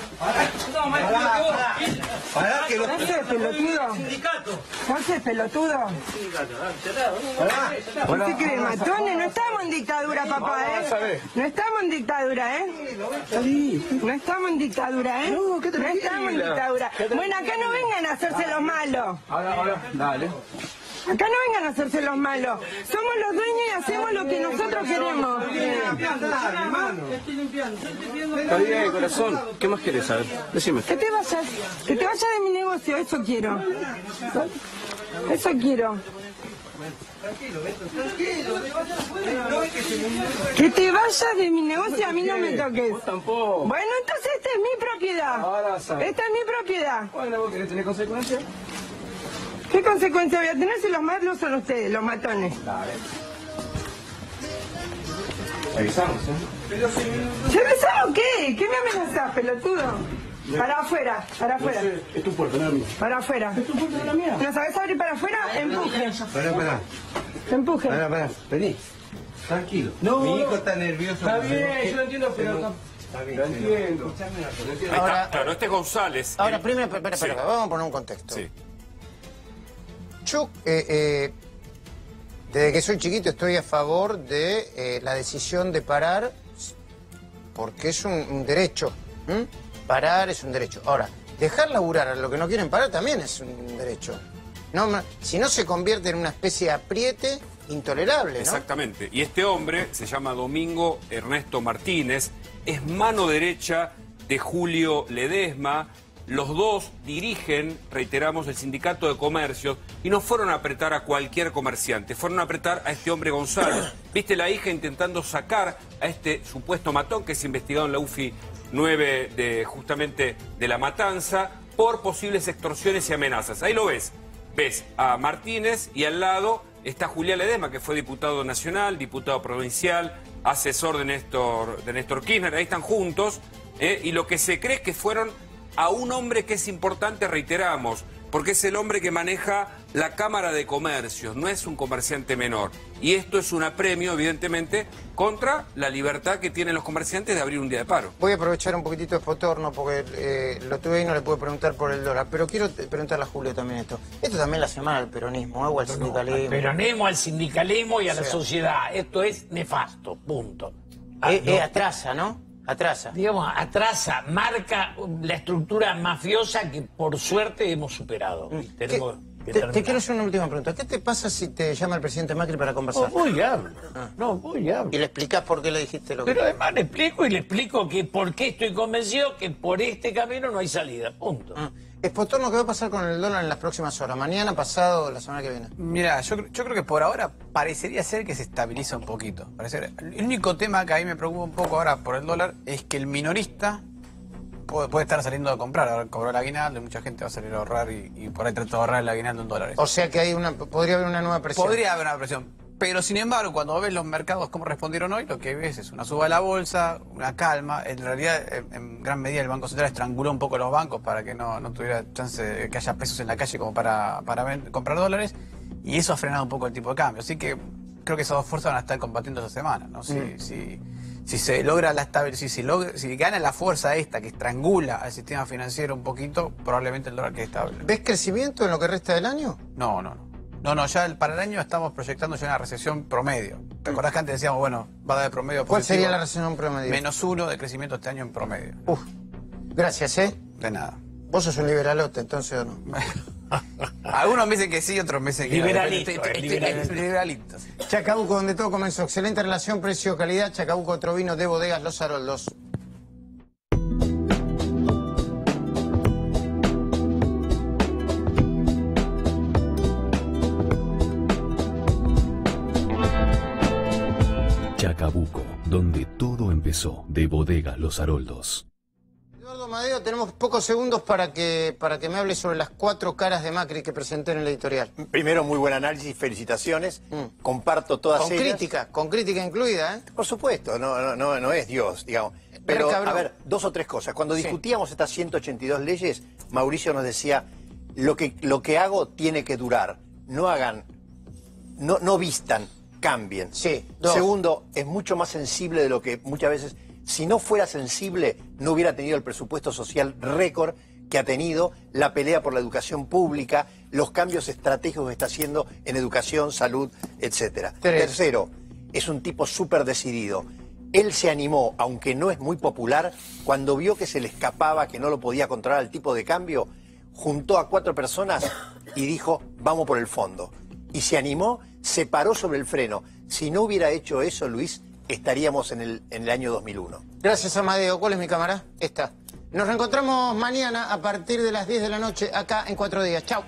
[SPEAKER 13] Pará, que lo
[SPEAKER 12] haces, pelotudo.
[SPEAKER 13] Sindicato.
[SPEAKER 12] ¿Vos haces, pelotudo?
[SPEAKER 13] Sindicato,
[SPEAKER 12] ¿Usted qué cree, matones? No estamos en dictadura, papá, No estamos en dictadura, No estamos en dictadura, No estamos en dictadura. Bueno, acá no vengan a hacerse los malos.
[SPEAKER 13] Ahora, dale.
[SPEAKER 12] Acá no vengan a hacerse los malos. Somos los dueños y hacemos lo que nosotros queremos.
[SPEAKER 13] Estoy limpiando. Está bien, corazón. ¿Qué más querés saber? Decime.
[SPEAKER 12] Que te vayas de mi negocio, eso quiero. Eso quiero. Que te vayas de mi negocio, a mí no me toques.
[SPEAKER 13] Vos tampoco.
[SPEAKER 12] Bueno, entonces esta es mi propiedad. Esta es mi propiedad.
[SPEAKER 13] Bueno, ¿vos querés tener consecuencias?
[SPEAKER 12] ¿Qué consecuencia voy a tener si los malos son ustedes, los matones?
[SPEAKER 13] Dale. Avisamos,
[SPEAKER 12] ¿Se avisamos qué? ¿Qué me amenazás, pelotudo? Para afuera, para afuera.
[SPEAKER 13] Es tu puerta, no la mía.
[SPEAKER 12] Para afuera.
[SPEAKER 13] Es tu puerta, no la mía.
[SPEAKER 12] ¿No sabés abrir para afuera? Empuje.
[SPEAKER 14] Pará.
[SPEAKER 12] Empuje.
[SPEAKER 14] Pará. Vení. Tranquilo.
[SPEAKER 13] No,
[SPEAKER 14] mi hijo está nervioso.
[SPEAKER 13] Está bien, yo lo entiendo, pero...
[SPEAKER 14] Está bien, lo entiendo.
[SPEAKER 3] Ahora, claro, este es González.
[SPEAKER 1] Ahora, primero, espera, vamos a poner un contexto.
[SPEAKER 3] Sí.
[SPEAKER 1] Yo, desde que soy chiquito, estoy a favor de la decisión de parar, porque es un derecho. Parar es un derecho. Ahora, dejar laburar a lo que no quieren parar también es un derecho. Si no, se convierte en una especie de apriete intolerable, ¿no?
[SPEAKER 3] Exactamente. Y este hombre se llama Domingo Ernesto Martínez, es mano derecha de Julio Ledesma. los dos dirigen, reiteramos, el sindicato de comercios y no fueron a apretar a cualquier comerciante, fueron a apretar a este hombre González. Viste la hija intentando sacar a este supuesto matón que es investigado en la UFI 9 justamente de La Matanza por posibles extorsiones y amenazas. Ahí lo ves. Ves a Martínez y al lado está Julián Ledesma, que fue diputado nacional, diputado provincial, asesor de Néstor Kirchner. Ahí están juntos. Y lo que se cree es que fueron a un hombre que es importante, reiteramos, porque es el hombre que maneja la Cámara de Comercios, no es un comerciante menor. Y esto es un apremio, evidentemente, contra la libertad que tienen los comerciantes de abrir un día de paro.
[SPEAKER 1] Voy a aprovechar un poquitito de Fotorno porque lo tuve ahí y no le puedo preguntar por el dólar. Pero quiero preguntarle a Julio también esto. Esto también es la semana del peronismo, o al sindicalismo.
[SPEAKER 4] Al peronismo, al sindicalismo y a la sociedad. Esto es nefasto, punto.
[SPEAKER 1] Atrasa, ¿no? Atrasa.
[SPEAKER 4] Digamos, atrasa, marca la estructura mafiosa que por suerte hemos superado. Tenemos
[SPEAKER 1] te quiero hacer una última pregunta. ¿Qué te pasa si te llama el presidente Macri para conversar?
[SPEAKER 4] No, voy y hablo. No, voy y hablo.
[SPEAKER 1] Y le explicás por qué le dijiste lo que...
[SPEAKER 4] Pero además le explico que por qué estoy convencido que por este camino no hay salida. Punto.
[SPEAKER 1] Fotorno, ¿qué va a pasar con el dólar en las próximas horas? ¿Mañana, pasado, la semana que viene?
[SPEAKER 15] Mira, yo creo que por ahora parecería ser que se estabiliza un poquito. El único tema que a mí me preocupa un poco ahora por el dólar es que el minorista puede estar saliendo a comprar. Ahora cobró el aguinaldo, mucha gente va a salir a ahorrar y por ahí trata de ahorrar el aguinaldo en dólares.
[SPEAKER 1] O sea que podría haber una nueva presión.
[SPEAKER 15] Podría haber una presión. Pero sin embargo, cuando ves los mercados cómo respondieron hoy, lo que ves es una suba de la bolsa, una calma. En realidad, en gran medida, el Banco Central estranguló un poco los bancos para que no tuviera chance de que haya pesos en la calle como para comprar dólares. Y eso ha frenado un poco el tipo de cambio. Así que creo que esas dos fuerzas van a estar combatiendo esta semana, ¿no? Si se logra la estabilidad, si gana la fuerza esta que estrangula al sistema financiero un poquito, probablemente el dólar quede estable.
[SPEAKER 1] ¿Ves crecimiento en lo que resta del año?
[SPEAKER 15] No, ya para el año estamos proyectando ya una recesión promedio. ¿Te acordás que antes decíamos, bueno, va a dar promedio positivo?
[SPEAKER 1] ¿Cuál sería la recesión promedio?
[SPEAKER 15] -1 de crecimiento este año en promedio.
[SPEAKER 1] Gracias,
[SPEAKER 15] De nada.
[SPEAKER 1] Vos sos un liberalote, entonces, ¿o no?
[SPEAKER 15] Algunos me dicen que sí, otros me dicen que
[SPEAKER 1] no.
[SPEAKER 15] Liberalito.
[SPEAKER 1] Chacabuco, donde todo comenzó. Excelente relación precio-calidad. Chacabuco, otro vino de bodegas Los Haroldos.
[SPEAKER 16] Chacabuco, donde todo empezó, de bodegas Los Haroldos.
[SPEAKER 1] Eduardo Amadeo, tenemos pocos segundos para que me hable sobre las 4 caras de Macri que presenté en el editorial.
[SPEAKER 5] Primero, muy buen análisis, felicitaciones. Comparto todas ellas.
[SPEAKER 1] Con crítica incluida, ¿eh?
[SPEAKER 5] Por supuesto, no es Dios, digamos. Pero, a ver, 2 o 3 cosas. Cuando discutíamos estas 182 leyes, Mauricio nos decía, lo que hago tiene que durar. No vistan, cambien. Segundo, es mucho más sensible de lo que muchas veces... Si no fuera sensible, no hubiera tenido el presupuesto social récord que ha tenido, la pelea por la educación pública, los cambios estratégicos que está haciendo en educación, salud, etc. Tercero, es un tipo súper decidido. Él se animó, aunque no es muy popular, cuando vio que se le escapaba, que no lo podía controlar el tipo de cambio, juntó a 4 personas y dijo, vamos por el fondo. Y se animó, se paró sobre el freno. Si no hubiera hecho eso, Luis, estaríamos en el año 2001.
[SPEAKER 1] Gracias, Amadeo. ¿Cuál es mi cámara? Esta. Nos reencontramos mañana a partir de las 10 de la noche acá en 4 días. Chau.